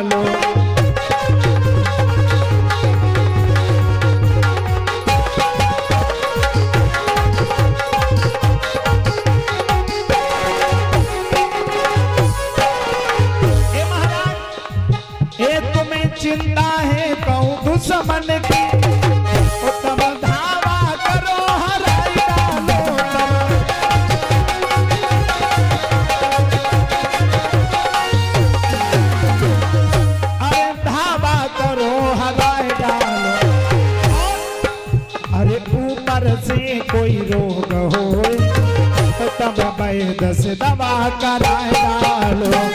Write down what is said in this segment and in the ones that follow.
डालो। चिंता है कहूँ दुश्मन की, तब धावा करो हराई डालो। अरे धावा करो हराई डालो। अरे ऊपर से कोई रोग हो तब वैद्य से दवा कराए डालो।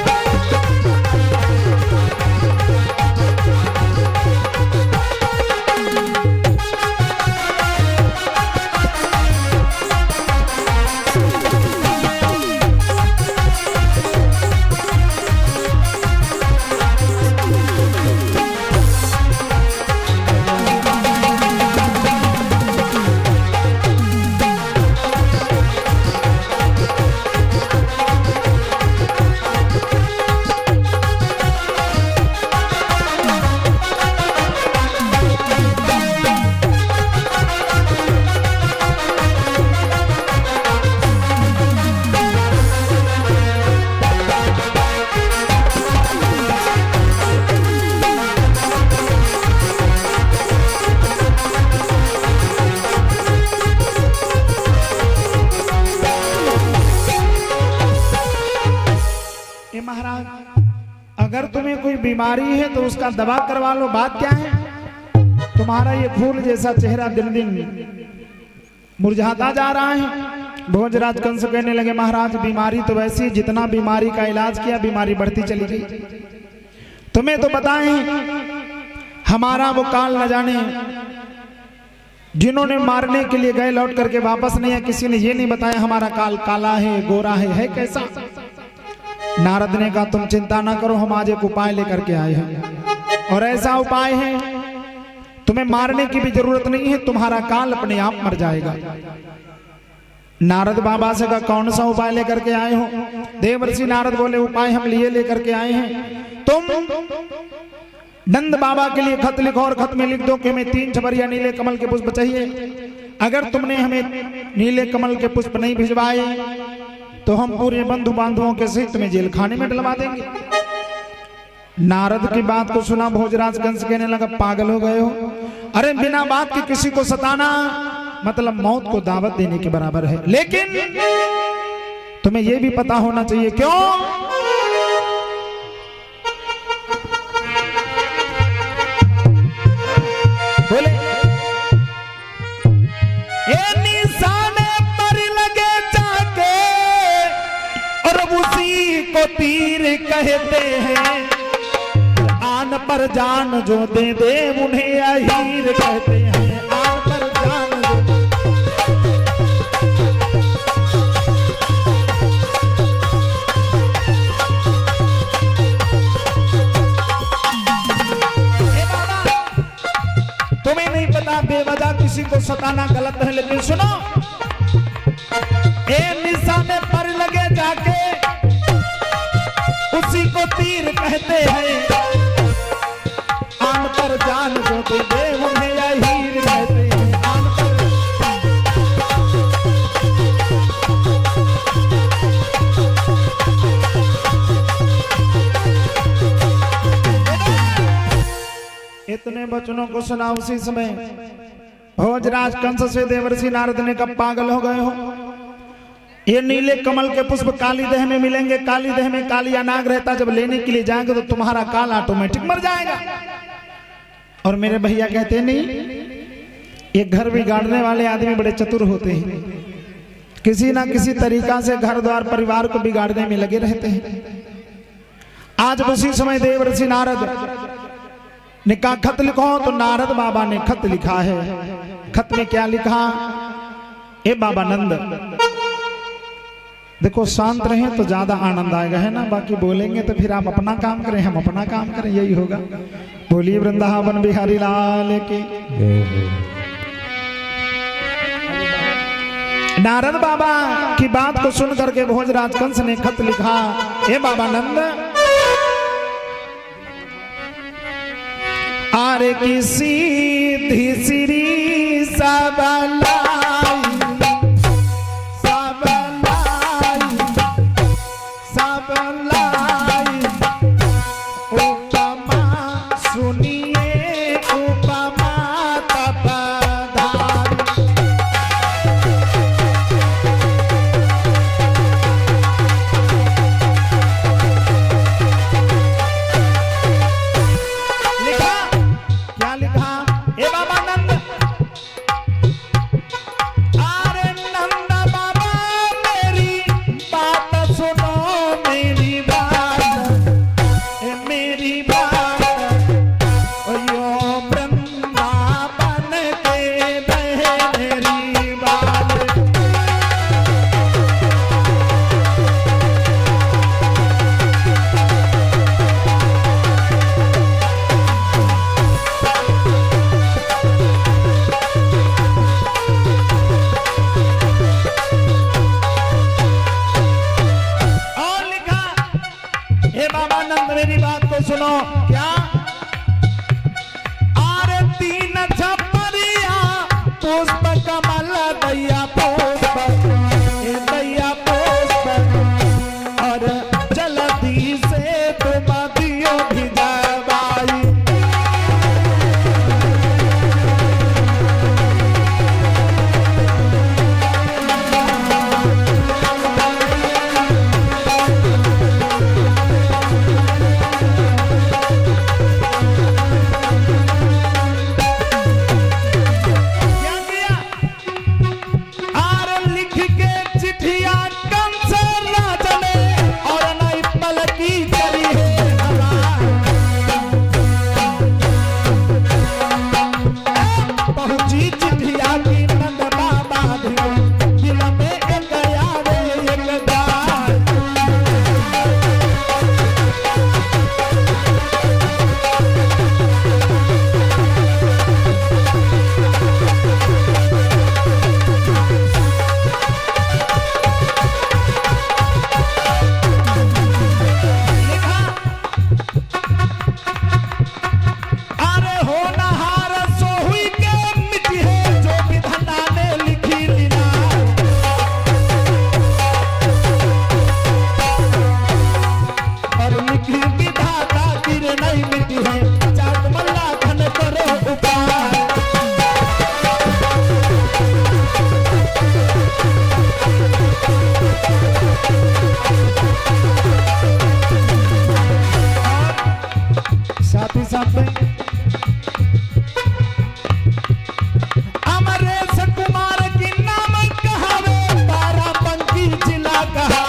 महाराज अगर तुम्हें कोई बीमारी है तो उसका दवा करवा लो। बात क्या है, तुम्हारा ये फूल जैसा चेहरा दिन दिन मुरझाता जा रहा है। भोजराज कंस कहने लगे महाराज बीमारी तो वैसी, जितना बीमारी का इलाज किया बीमारी बढ़ती चली गई। तुम्हें तो बताएं हमारा वो काल न जाने, जिन्होंने मारने के लिए गए लौट करके वापस नहीं है, किसी ने ये नहीं बताया हमारा काल काला है गोरा है कैसा। नारद ने कहा तुम चिंता ना करो, हम आज एक उपाय लेकर के आए हैं और ऐसा उपाय है तुम्हें मारने की भी जरूरत नहीं है, तुम्हारा काल अपने आप मर जाएगा। नारद बाबा से कहा कौन सा उपाय लेकर के आए हो। देवर्षि नारद बोले उपाय हम लिए लेकर के आए हैं, तुम नंद बाबा के लिए खत लिखो और खत में लिख दो कि हमें 3 छबरिया नीले कमल के पुष्प चाहिए। अगर तुमने हमें नीले कमल के पुष्प नहीं भिजवाए तो हम पूरे बंधु बांधवों के सहित तुम्हें जेल खाने में डलवा देंगे। नारद की बात को सुना भोजराज कंस कहने लगा पागल हो गए हो, अरे बिना बात के किसी को सताना मतलब मौत को दावत देने के बराबर है। लेकिन तुम्हें यह भी पता होना चाहिए क्यों, बोले निशाने पर लगे जाके और उसी को तीर कहते हैं, आन पर जान जो दे दे उन्हें अहीर कहते हैं। आन पर जान तुम्हें नहीं पता बेवजह किसी को सताना गलत है, लेकिन सुनो ए निशाने पर लगे जाके उसी को तीर कहते हैं, आन पर जान जो दे दे उन्हें अहीर कहते हैं। आन पर इतने वचनों को सुना उसी समय भोजराज कंस से देवर्षि नारद ने कब पागल हो गए हो, ये नीले कमल के पुष्प काली देह में मिलेंगे, काली देह में कालिया नाग रहता, जब लेने के लिए जाएंगे तो तुम्हारा काल ऑटोमेटिक मर जाएगा। और मेरे भैया कहते नहीं, ये घर बिगाड़ने वाले आदमी बड़े चतुर होते हैं, किसी ना किसी तरीका से घर द्वार परिवार को बिगाड़ने में लगे रहते हैं। आज उसी समय देवर्षि नारद ने कहा खत लिखो, तो नारद बाबा ने खत लिखा है। खत में क्या लिखा, ए बाबा नंद, देखो शांत रहें तो ज्यादा आनंद आएगा, है ना, बाकी बोलेंगे तो फिर आप अपना काम करें हम अपना काम करें, यही होगा। बोलिए वृंदावन बिहारी लाल के। नारद बाबा की बात को सुन करके भोजराज कंस ने खत लिखा, ए बाबा नंद, आरे की सीधी सिरी सबलाई सबलाई सबलाई उपमा सुनिए उपमा तपधारी। लिखा क्या लिखा ए बाबा नंद अरे नंद बाबा मेरी बात सुनो मेरी बात ए मेरी बात यो वृंदावन के बहनेरी बात। और लिखा हे बाबा नंद मेरी बात को सुनो क्या आरे तीन छपरिया पुष्प कमल दैया पुष्प ए दैया पुष्प और जल्दी से तुम दियो भिजवाई। क्या किया आरे लिख के चिट्ठिया कंस राजने और नई पलकी चली है हवा। पहुंची चिट्ठिया की नंद बाबा दिल में एक याद एक दार। लिखा अरे हो नहार सोहुई के मिटी है जो विधाता ने लिखी लीला। और लिखी विधाता गिर नहीं मिटी है चाट मल्ला खन करो उपाय। साथ ही साथ में अमरेश कुमार की नाम कहावे बाराबंकी जिला कहा।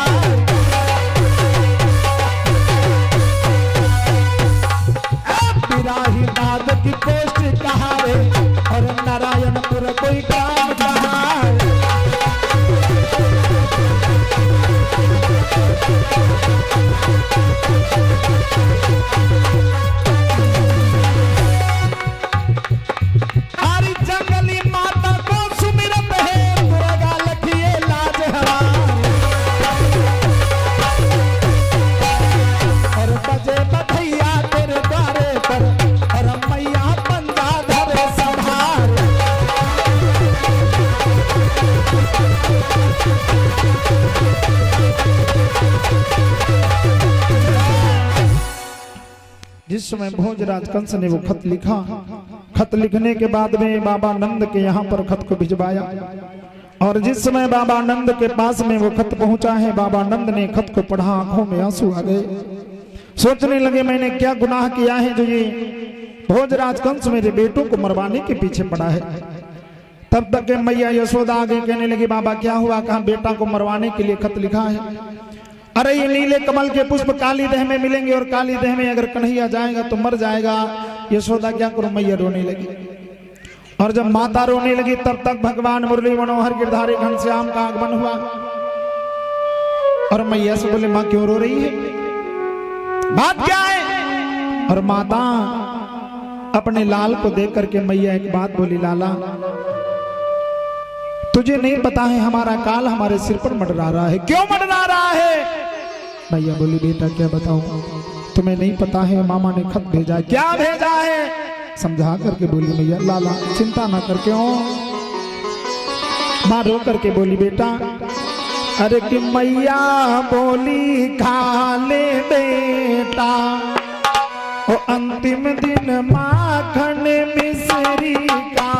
बिराही नाद की पोस्ट कहावे और नारायणपुर कोई काम कहावे। हरी जंगली माता को सुमिरत है दुर्गा लखिए लाज हमार। और बजे बधैया तेरे द्वारे पर और मैया पंजा धरे संभार। जिस समय भोजराज कंस ने वो खत लिखा, खत लिखने के बाद में बाबा नंद के यहाँ पर खत को भिजवाया और जिस समय बाबा नंद के पास में वो खत पहुंचा है, बाबा नंद ने खत को पढ़ा, आंखों में आंसू आ गए। सोचने लगे मैंने क्या गुनाह किया है जो ये भोजराज कंस मेरे बेटों को मरवाने के पीछे पड़ा है। तब तक के मैया यशोदा आगे कहने लगी बाबा क्या हुआ, कहा बेटा को मरवाने के लिए खत लिखा है। अरे ये नीले कमल के पुष्प काली देह में मिलेंगे और काली देह में अगर कन्हैया जाएगा तो मर जाएगा। यशोदा क्या करूं, मैया रोने लगी। और जब माता रोने लगी तब तक भगवान मुरली मनोहर गिरधारी घनश्याम का आगमन हुआ और मैया से बोले माँ क्यों रो रही है, बात क्या है। और माता अपने लाल को देख करके मैया एक बात बोली, लाला तुझे नहीं पता है हमारा काल हमारे सिर पर मंडरा रहा है। क्यों मंडरा रहा है? मैया बोली बेटा क्या बताऊं, तुम्हें नहीं पता है मामा ने खत भेजा है। क्या भेजा है? समझा करके बोली मैया लाला चिंता ना करके हो। माँ रो करके बोली बेटा, अरे कि मैया बोली खा ले बेटा, ओ अंतिम दिन माखन मिश्री का।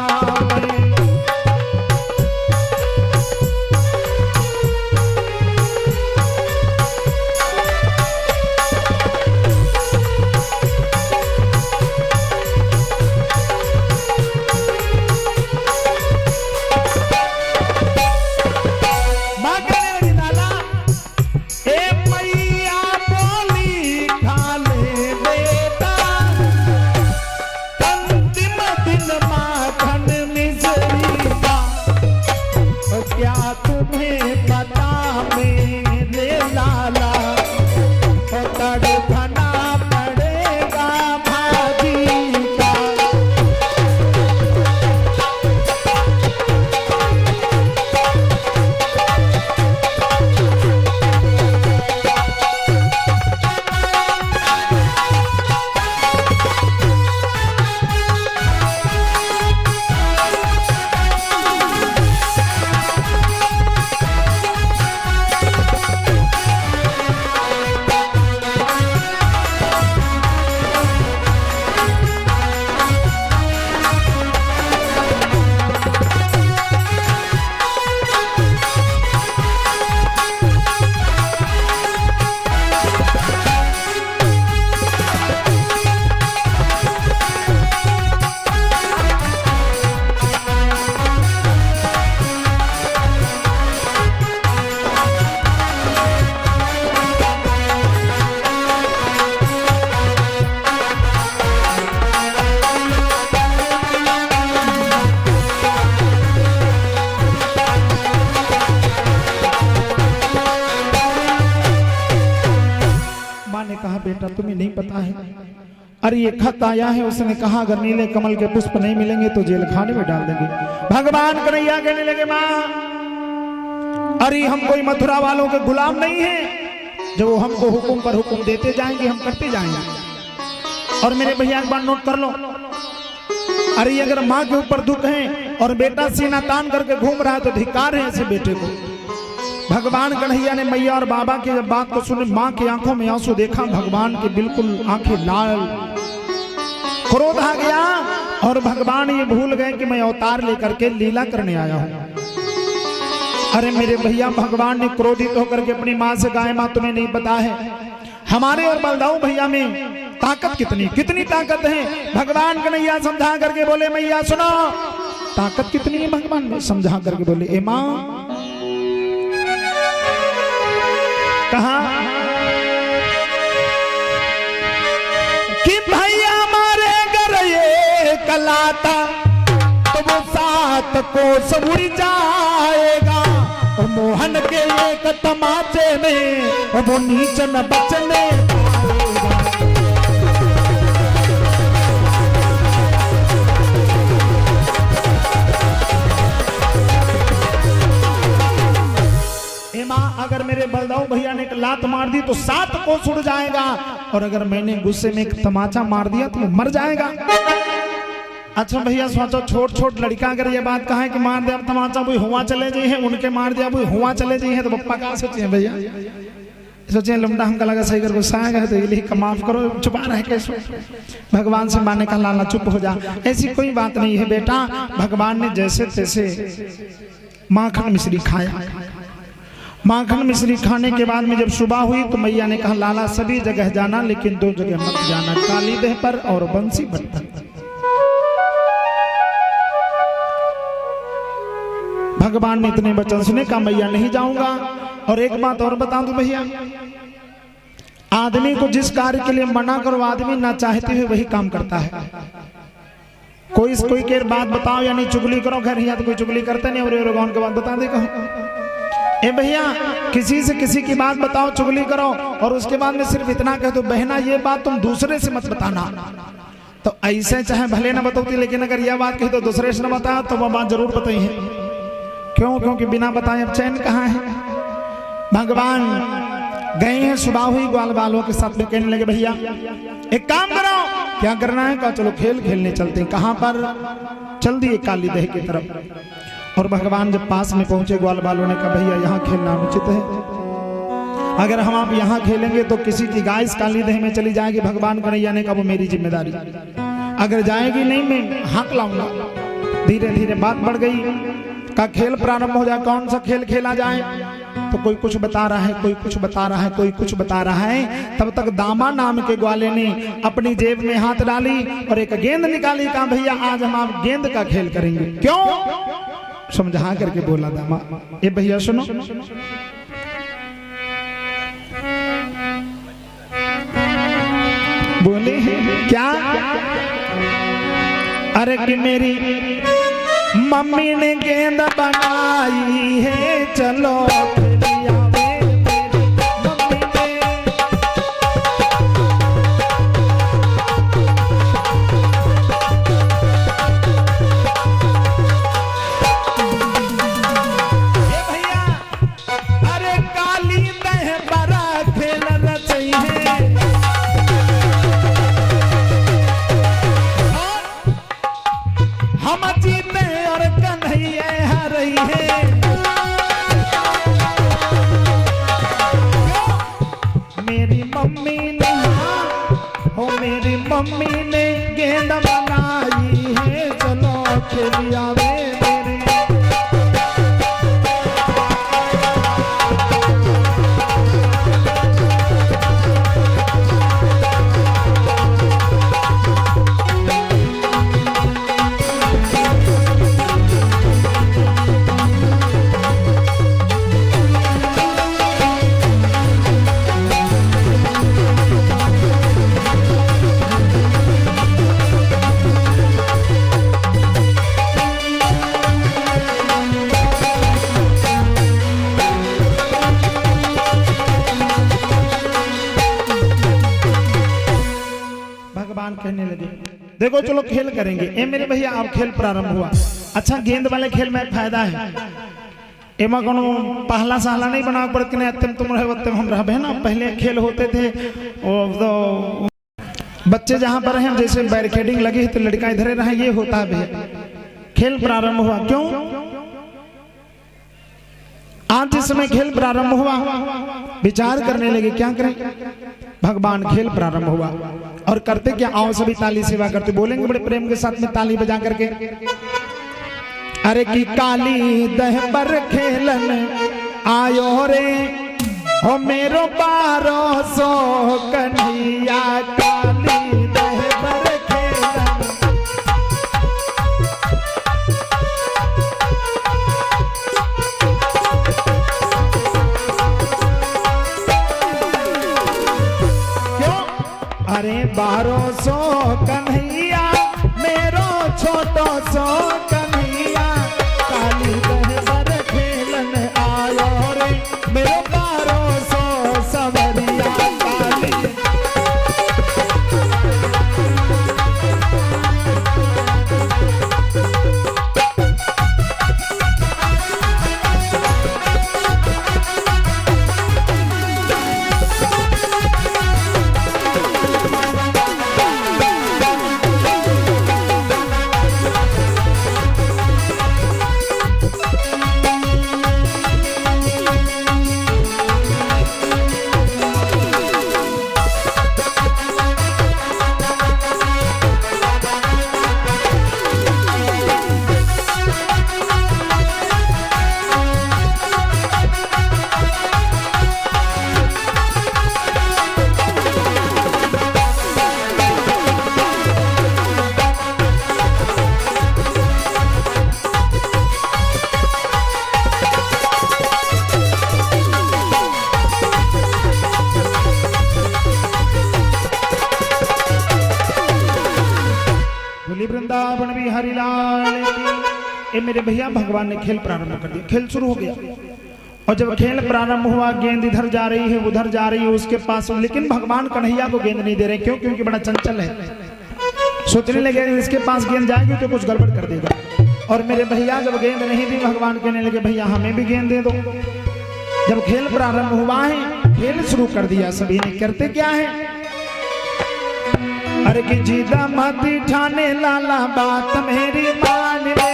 बेटा तुम्हें नहीं पता है, अरे ये खत आया है, उसने कहा अगर नीले कमल के पुष्प नहीं मिलेंगे तो जेल खाने में डाल देंगे। भगवान कन्हैया कहने लगे माँ, अरे हम कोई मथुरा वालों के गुलाम नहीं हैं जो हमको हुक्म पर हुक्म देते जाएंगे, हम करते जाएंगे। और मेरे भैया एक बार नोट कर लो, अरे अगर माँ के ऊपर दुख है और बेटा सीना तान करके घूम रहा है तो धिक्कार है ऐसे बेटे को। भगवान कन्हैया ने मैया और बाबा की जब बात को सुने, माँ की आंखों में आंसू देखा, भगवान की बिल्कुल आंखें लाल, क्रोध आ गया और भगवान ये भूल गए कि मैं अवतार लेकर के लीला करने आया हूँ। अरे मेरे भैया, भगवान ने क्रोधित होकर के अपनी माँ से कहा, माँ तुम्हें नहीं पता है हमारे और बलदाऊ भैया में ताकत कितनी कितनी ताकत है। भगवान कन्हैया समझा करके बोले, मैया सुनो ताकत कितनी है। भगवान ने समझा करके बोले, ए माँ कहा कि भैया हमारे घर ये कलाता तो वो सात को सबुर जाएगा, और मोहन के एक तमाचे में वो नीच न बचने पाएगा। माँ अगर मेरे बलदाऊ भैया ने एक लात मार दी तो सात को सुड़ जाएगा, और अगर मैंने गुस्से में एक तमाचा मार दिया तो मर जाएगा। अच्छा भैया सोचो, छोट छोट लड़का अगर ये बात कहा है कि मार दिया तमाचा वो हुआ चले जाइए है, उनके मार दिया वो हुआ चले जाइए है, तो पप्पा क्या सोचिए भैया? सोचिए लुमडा हमका लगा सही कर गुस्सा आएगा तो ये माफ करो, छुपा रहे कैसे। भगवान से माने का लाला चुप हो जा, ऐसी कोई बात नहीं है बेटा। भगवान ने जैसे तैसे माखन मिश्री खाया। माखन मिश्री खाने के बाद में जब सुबह हुई तो मैया ने कहा, लाला सभी जगह जाना लेकिन दो जगह मत जाना, काली देह पर और बंसी बर्तन। भगवान ने इतने वचन सुने, कहा मैया नहीं जाऊंगा। और एक बात और बता दूं भैया, आदमी को जिस कार्य के लिए मना करो आदमी ना चाहते हुए वही काम करता है। कोई के बात बताओ या नहीं चुगली करो, घर यहाँ तो कोई चुगली करते नहीं, और गाँव के बात बता दे कहो। ए भैया, किसी से किसी की बात बताओ चुगली करो और उसके बाद में सिर्फ इतना कह दो, बहना ये बात तुम दूसरे से मत बताना। तो ऐसे चाहे भले ना बताती, लेकिन अगर यह बात कही तो दूसरे से न बताओ तो वह बात जरूर बताइए। क्यों? क्योंकि बिना बताए अब चैन कहाँ है। भगवान गए हैं, सुबह हुई, ग्वाल बालों के साथ में कहने लगे, भैया एक काम करो क्या करना है? कहा चलो खेल खेलने चलते हैं। कहाँ पर? चल दिए काली दह की तरफ। और भगवान जब पास में पहुंचे, ग्वाल बालों ने कहा भैया यहाँ खेलना अनुचित है, अगर हम आप यहाँ खेलेंगे तो किसी की गाय इस काली दह में चली जाएगी। भगवान कन्हैया ने कहा वो मेरी जिम्मेदारी, अगर जाएगी नहीं मैं हाथ लाऊंगा। धीरे धीरे बात बढ़ गई, का खेल प्रारंभ हो जाए। कौन सा खेल खेला जाए? तो कोई कुछ बता रहा है, कोई कुछ बता रहा है, कोई कुछ बता रहा है। तब तक दामा नाम के ग्वाले ने अपनी जेब में हाथ डाली और एक गेंद निकाली। कहा भैया आज हम आप गेंद का खेल करेंगे। क्यों? समझा करके बोला दामा, ये भैया सुनो, बोले क्या? अरे कि मेरी मम्मी ने गेंद बनाई है, चलो मम्मी ने गेंद बनाई है, चलो खेलिया वे मेरे। कहने लगे देखो चलो खेल करेंगे। ए मेरे भैया अब खेल प्रारंभ हुआ। अच्छा गेंद वाले खेल में फायदा है, एमा कोनो पहला सहला नहीं बना पड़त कि नहीं तुम रहे हम रहे ना। पहले खेल होते थे तो बच्चे जहाँ पर हैं जैसे बैरिकेडिंग लगी है तो लड़का इधर रहे, ये होता है भैया। खेल प्रारंभ हुआ, क्यों? आज जिस समय खेल प्रारंभ हुआ विचार करने लगे क्या करें। भगवान खेल प्रारंभ हुआ और करते क्या, आओ सभी ताली सेवा करते, बोलेंगे बड़े प्रेम के साथ में ताली बजा करके। अरे की काली दह पर खेलन आयो रे हो मेरो 1200 कन्हैया, काली दह पर खेलन। क्यों? अरे 1200 कन्हैया मेरो छोटो सो कन्हैया, काली दह पर खेलन आयो रे मेरो 1200 सवरिया, काली। वृंदावन बिहारी लाल की। मेरे भैया भगवान ने खेल प्रारंभ कर दिया, खेल शुरू हो गया। और जब खेल प्रारंभ हुआ गेंद इधर जा रही है उधर जा रही है उसके पास, लेकिन भगवान कन्हैया को गेंद नहीं दे रहे। क्यों? क्योंकि बड़ा चंचल है। सोचने लगे इसके पास गेंद जाएगी तो कुछ गड़बड़ कर देगा। और मेरे भैया जब गेंद नहीं दी भगवान कहने लगे भैया हमें भी गेंद दे दो। जब खेल प्रारंभ हुआ है खेल शुरू कर दिया सभी ने। करते क्या है, अरे कि जिदा मत ठाने लाला बात मेरी मान ले।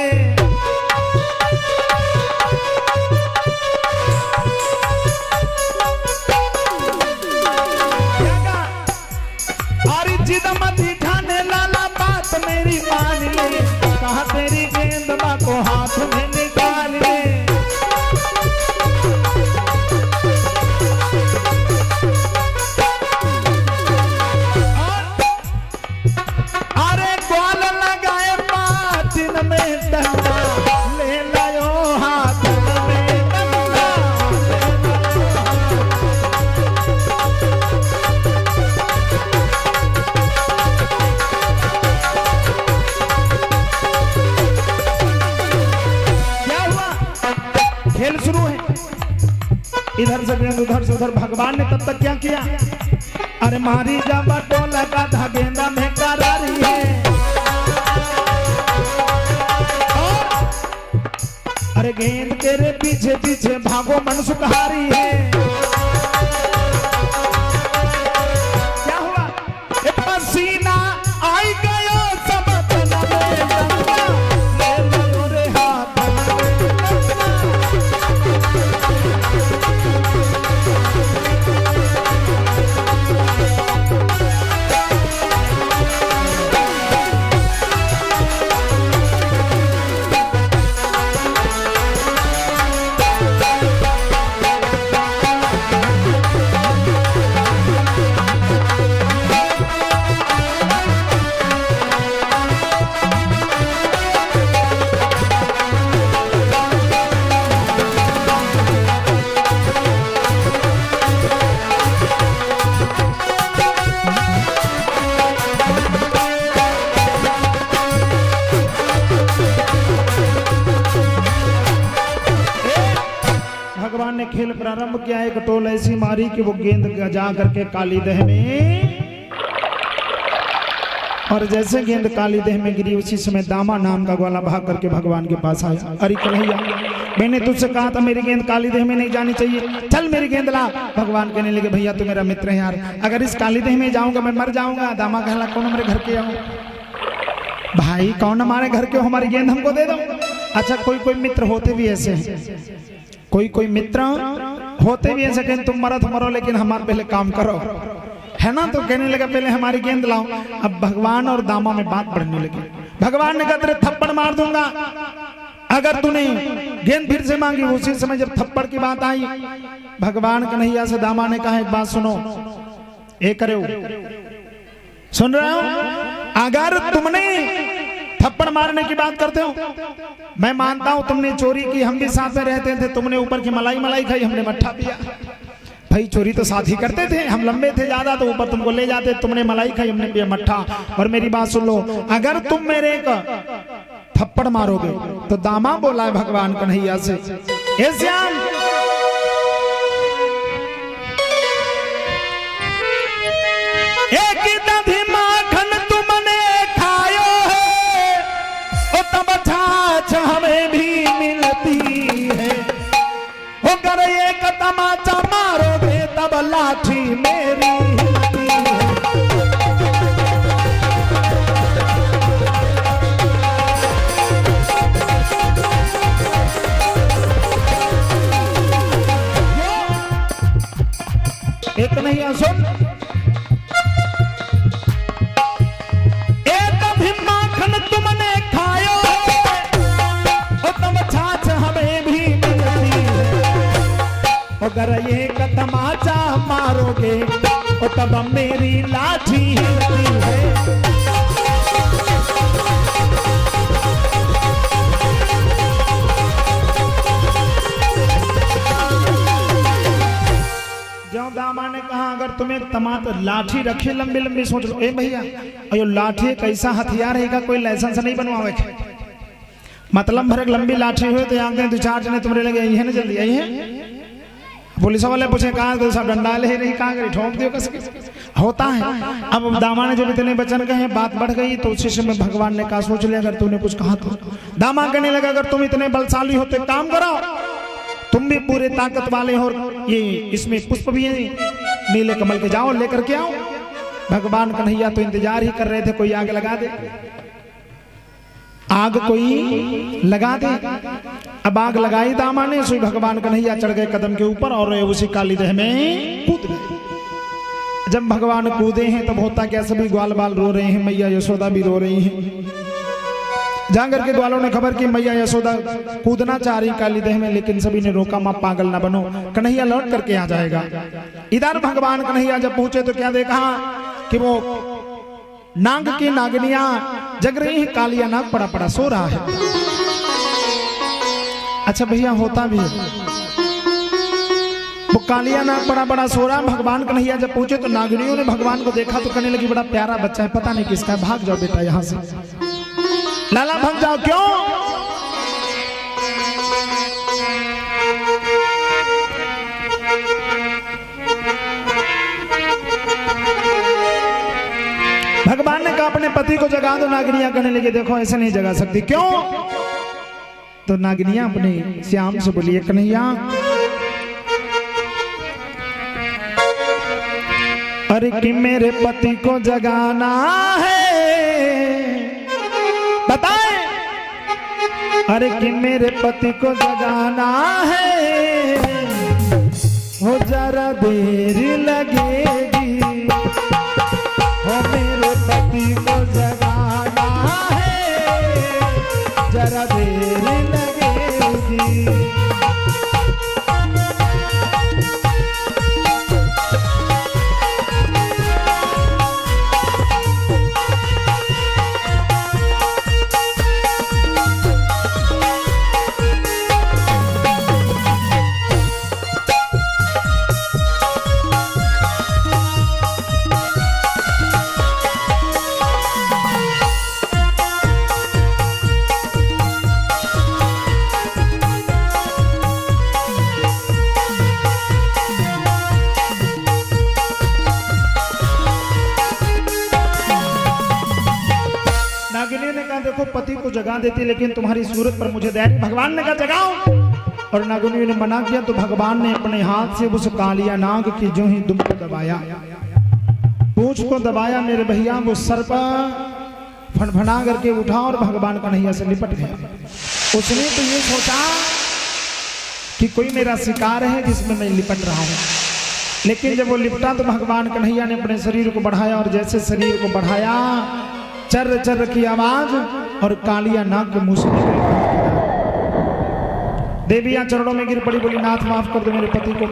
अरे जिदा मत ठाने लाला बात मेरी मान ले, कहा तेरी गेंद को हाथ में निकाल ले। खेल शुरू है, इधर से गेंद उधर से उधर। भगवान ने तब तक क्या किया, अरे मारी जाबा टोला का था गेंदा में करारी है। अरे गेंद तेरे पीछे पीछे भागो मनसुखहारी है। क्या हुआ, पसीना आई गयो सब तना में दंगा, ले लो रे हाथ भगवान ने खेल प्रारंभ किया। एक टोल ऐसी मारी कि वो गेंद जा करके काली देह में, और जैसे गेंद काली देह में गिरी उसी समय दामा नाम का ग्वाला भाग करके भगवान के पास आया। अरे कन्हैया, मैंने तुझसे कहा था मेरी गेंद काली देह में नहीं जानी चाहिए, चल मेरी गेंद ला। भगवान कहने लगे भैया तू मेरा मित्र है यार, अगर इस काली देह में जाऊंगा मैं मर जाऊंगा। दामा कहला कौन हमारे घर के आओ भाई, कौन हमारे घर के हो, हमारी गेंद हमको दे दो। अच्छा कोई कोई मित्र होते भी ऐसे हैं, कोई कोई मित्र होते भी ऐसे कहते तुम मरो मरो लेकिन हमारे पहले काम करो, है ना। तो कहने लगा पहले हमारी गेंद लाओ। अब भगवान और दामा में बात बढ़ने लगी। भगवान ने कहा तेरे थप्पड़ मार दूंगा अगर तूने गेंद फिर से मांगी। उसी समय जब थप्पड़ की बात आई, भगवान कन्हैया से दामा ने कहा एक बात सुनो, एक करे सुन रहे हो, अगर तुमने थप्पड़ मारने की बात करते हो, मैं मानता हूं तुमने चोरी की, हम भी साथ में रहते थे, तुमने ऊपर की मलाई मलाई खाई, हमने मट्ठा पिया। भाई चोरी तो साथ ही करते थे, हम लंबे थे ज्यादा तो ऊपर तुमको ले जाते, तुमने मलाई खाई हमने पिया मट्ठा। और मेरी बात सुन लो, अगर तुम मेरे एक थप्पड़ मारोगे तो दामा बोला है भगवान कन्हैया से, ए श्याम एक दधी माखन तुमने खायो है, ओ तब छाछ हमें भी मिलती है। अगर एक तमाचा मारोगे तब लाठी मेरी हिलती है। एक नहीं सुन, एक भी माखन तुमने खायो और तब छाछ हमें भी मिलती है। अगर एक तमाचा मारोगे और तब मेरी लाठी हिलती है। दामा ने कहा अगर तुम्हें तमाचा लाठी रखी लंबी लंबी, सोच लो ए भैया अयो लाठी एक ऐसा हथियार है, कोई लाइसेंस नहीं बनवावे, मतलब भर एक लंबी लाठी हुई तो यहाँ दो चार जने तुम्हारे लगे यही है ना, जल्दी यही है। पुलिस वाले पूछे कहाँ तो सब डंडा ले रही, कहाँ गई ठोक दियो कस होता है। अब दामा ने जब इतने वचन कहे बात बढ़ गई तो उसी समय भगवान ने कहा सोच लिया अगर तूने कुछ कहा तो। दामा कहने लगा अगर तुम इतने बलशाली हो तो काम करो, तुम भी पूरे ताकत वाले हो, ये इसमें पुष्प भी है नीले कमल के, जाओ लेकर के आओ। भगवान कन्हैया तो इंतजार ही कर रहे थे कोई आग लगा दे, आग कोई लगा दे। अब आग लगाई दामा ने, सो भगवान कन्हैया चढ़ गए कदम के ऊपर और उसी काली देह में कूद गए। जब भगवान कूदे हैं तब होता क्या, सभी ग्वाल बाल रो रहे हैं, मैया यशोदा भी रो रही हैं। जाकर के ग्वालों ने खबर की मैया यशोदा कूदना चाह रही काली देह में, लेकिन सभी ने रोका, मां पागल ना बनो, कन्हैया लौट करके आ जाएगा। इधर भगवान कन्हैया जब पहुंचे तो क्या देखा कि वो नाग की नागनियां जग रही है, कालिया नाग पड़ा पड़ा सो रहा है। अच्छा भैया होता भी है, वो कालिया नाग पड़ा बड़ा सो रहा। भगवान कन्हैया जब पहुंचे तो नागनियों ने भगवान को देखा तो कहने लगी बड़ा प्यारा बच्चा है, पता नहीं किसका है, भाग जाओ बेटा यहां से, लाला भाग जाओ। क्यों? भगवान ने कहा अपने पति को जगा दो। नागिनियां कहने लगी देखो ऐसे नहीं जगा सकती। क्यों? तो नागिनियां अपने श्याम से बोली कन्हैया, अरे कि मेरे पति को जगाना है, बताए। अरे कि मेरे पति को जगाना है, हो जरा देर लगेगी, हो मेरे पति को जगाना है, जरा देर लगेगी। देखो पति को जगा देती लेकिन तुम्हारी सूरत पर मुझे दया। भगवान ने कहा जगाओ, और नागिनियों ने मना किया तो भगवान ने अपने हाथ से उस कालिया नाग की जो ही दुम को दबाया, पूंछ को दबाया मेरे भैया, वो सर पर फनफना करके उठा और भगवान कन्हैया से लिपट गया। उसने तो ये सोचा कि कोई मेरा शिकार है जिसमें मैं लिपट रहा हूं, लेकिन जब वो लिपटा तो भगवान कन्हैया ने अपने शरीर को बढ़ाया, और जैसे शरीर को बढ़ाया चर्र चर्र की आवाज और कालिया नाग के मुंह से निकली। देवियां चरणों में गिर पड़ी, बोली नाथ माफ कर दो मेरे पति को,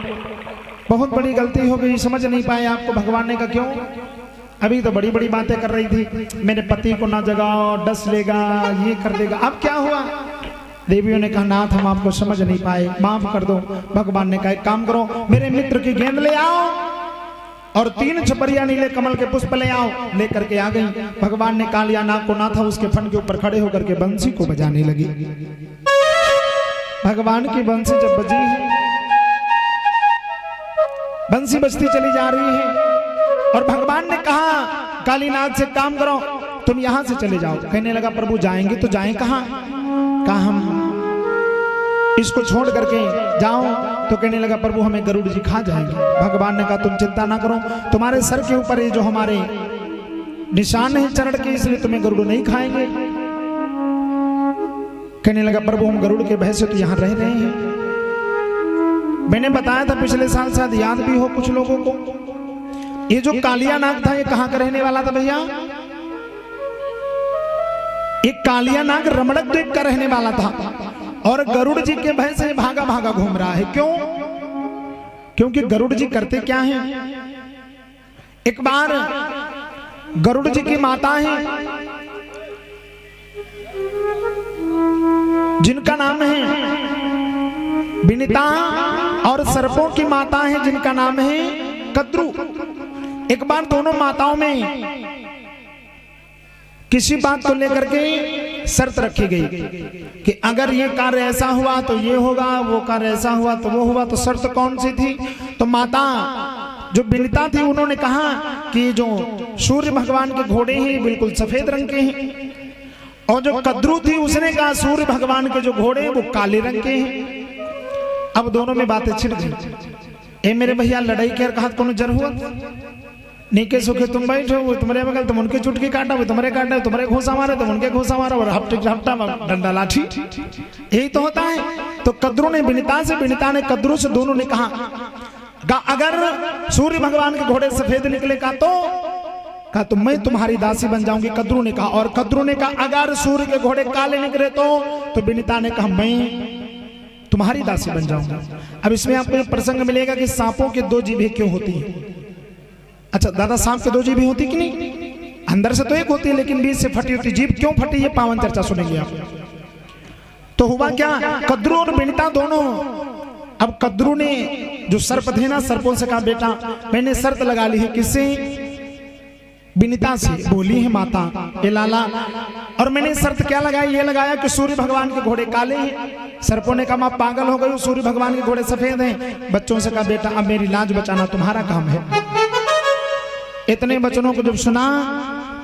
बहुत बड़ी गलती हो गई, समझ नहीं पाए आपको। भगवान ने कहा क्यों? अभी तो बड़ी बड़ी बातें कर रही थी, मेरे पति को ना जगाओ, डस लेगा, ये कर देगा, अब क्या हुआ? देवियों ने कहा नाथ हम आपको समझ नहीं पाए, माफ कर दो। भगवान ने कहा एक काम करो, मेरे मित्र की गेंद ले आओ और 3 छपरिया नीले कमल के पुष्प ले आओ। लेकर के आ गई। भगवान ने कालिया नाग को नाथा उसके फन के ऊपर खड़े होकर के बंसी को बजाने लगी। भगवान की बंसी जब बजी, बंसी बजती चली जा रही है, और भगवान ने कहा कालीनाथ से काम करो, तुम यहां से चले जाओ। कहने लगा प्रभु जाएंगे तो जाएं कहां? कहा हम इसको छोड़ करके जाओ, तो कहने लगा प्रभु हमें गरुड़ जी खा जाएंगे। भगवान ने कहा तुम चिंता ना करो, तुम्हारे सर के ऊपर ये जो हमारे निशान है चरण के, इसलिए तुम्हें गरुड़ नहीं खाएंगे। कहने लगा प्रभु हम गरुड़ के भय से तो यहां रह रहे हैं। मैंने बताया था पिछले साल, शायद याद भी हो कुछ लोगों को, ये जो कालिया नाग था ये कहां का रहने वाला था भैया? एक कालिया नाग रमणक द्वीप का रहने वाला था, और गरुड़ जी के भय से भागा भागा घूम रहा है। क्यों? क्योंकि गरुड़ जी करते क्या हैं? एक बार गरुड़ जी की माता है जिनका नाम है विनिता, और सर्पों की माता है जिनका नाम है कद्रू। एक बार दोनों माताओं में किसी बात को लेकर के शर्त रखी गई कि अगर ये कार्य ऐसा हुआ तो ये होगा, वो कार्य ऐसा हुआ तो वो हुआ। तो शर्त कौन सी थी? तो माता जो विनिता थी उन्होंने कहा कि जो सूर्य भगवान के घोड़े हैं बिल्कुल सफेद रंग के हैं, और जो कद्रू थी उसने कहा सूर्य भगवान के जो घोड़े हैं वो काले रंग के हैं। अब दोनों में बातें छिड़ गई। ए मेरे भैया लड़ाई के हाथ को जर हुआ, नीके सुखे तुम बैठो, वो तुम्हारे बगल तुम उनके चुटकी काटा, वो तुम्हारे काटा, तुम्हारे घोसा मारे तुम उनके घोसा मारा, और हफ्ता डंडा लाठी, यही तो होता है। तो कद्रू ने विनीता से, विनीता ने कद्रू से, दोनों ने कहा अगर सूर्य भगवान के घोड़े सफेद निकले कहा तो मैं तुम्हारी दासी बन जाऊंगी, कद्रू ने कहा। और कद्रू ने कहा अगर सूर्य के घोड़े काले निकले तो विनीता ने कहा मैं तुम्हारी दासी बन जाऊंगा। अब इसमें आपको एक प्रसंग मिलेगा कि सांपों के दो जीभें क्यों होती हैं। अच्छा दादा, सांप के दो जीभें होती कि नहीं? अंदर से तो एक होती है लेकिन बीच से फटी होती। जीभ क्यों फटी, ये पावन चर्चा सुनेंगे आप। तो हुआ क्या, कद्रू और विनीता दोनों, अब कद्रू ने जो सर्प थे ना, सर्पों से कहा बेटा मैंने शर्त लगा ली है। किससे? विनीता से। बोली है माता ए लाला, और मैंने शर्त क्या लगाई, ये लगाया कि सूर्य भगवान के घोड़े काले हैं। सर्पों ने कहा मां पागल हो गई, सूर्य भगवान के घोड़े सफेद हैं। बच्चों से कहा बेटा अब मेरी लाज बचाना तुम्हारा काम है। इतने वचनों को जब सुना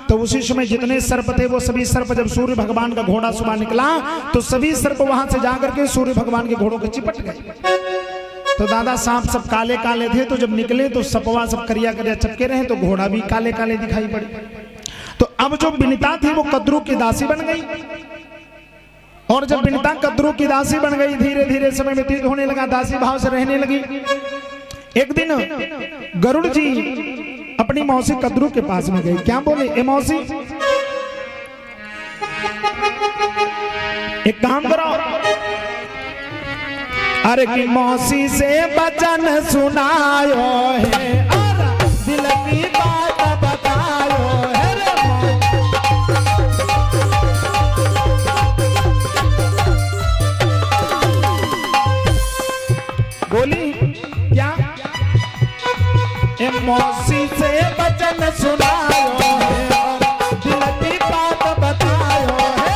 तो उसी समय जितने सर्प थे वो सभी सर्प, जब सूर्य भगवान का घोड़ा सुबह निकला तो सभी सर्प वहां से जाकर के सूर्य भगवान के घोड़ों के चिपट गए। तो दादा सांप सब काले काले थे, तो जब निकले तो सपवा सब करिया करिया चपके रहे, तो घोड़ा भी काले काले दिखाई पड़े। तो अब जो विनीता थी वो कद्रू की दासी बन गई, और जब विनीता कद्रू की दासी बन गई, धीरे धीरे समय व्यतीत होने लगा, दासी भाव से रहने लगी। एक दिन गरुड़ जी अपनी मौसी कद्रू के पास में गई। क्या बोले, ए मौसी एक काम करो, अरे की मौसी से वचन सुनायो है और दिल की बात बतायो है रे। बोली क्या, ए मौसी से वचन सुनायो है और दिल की बात बतायो है।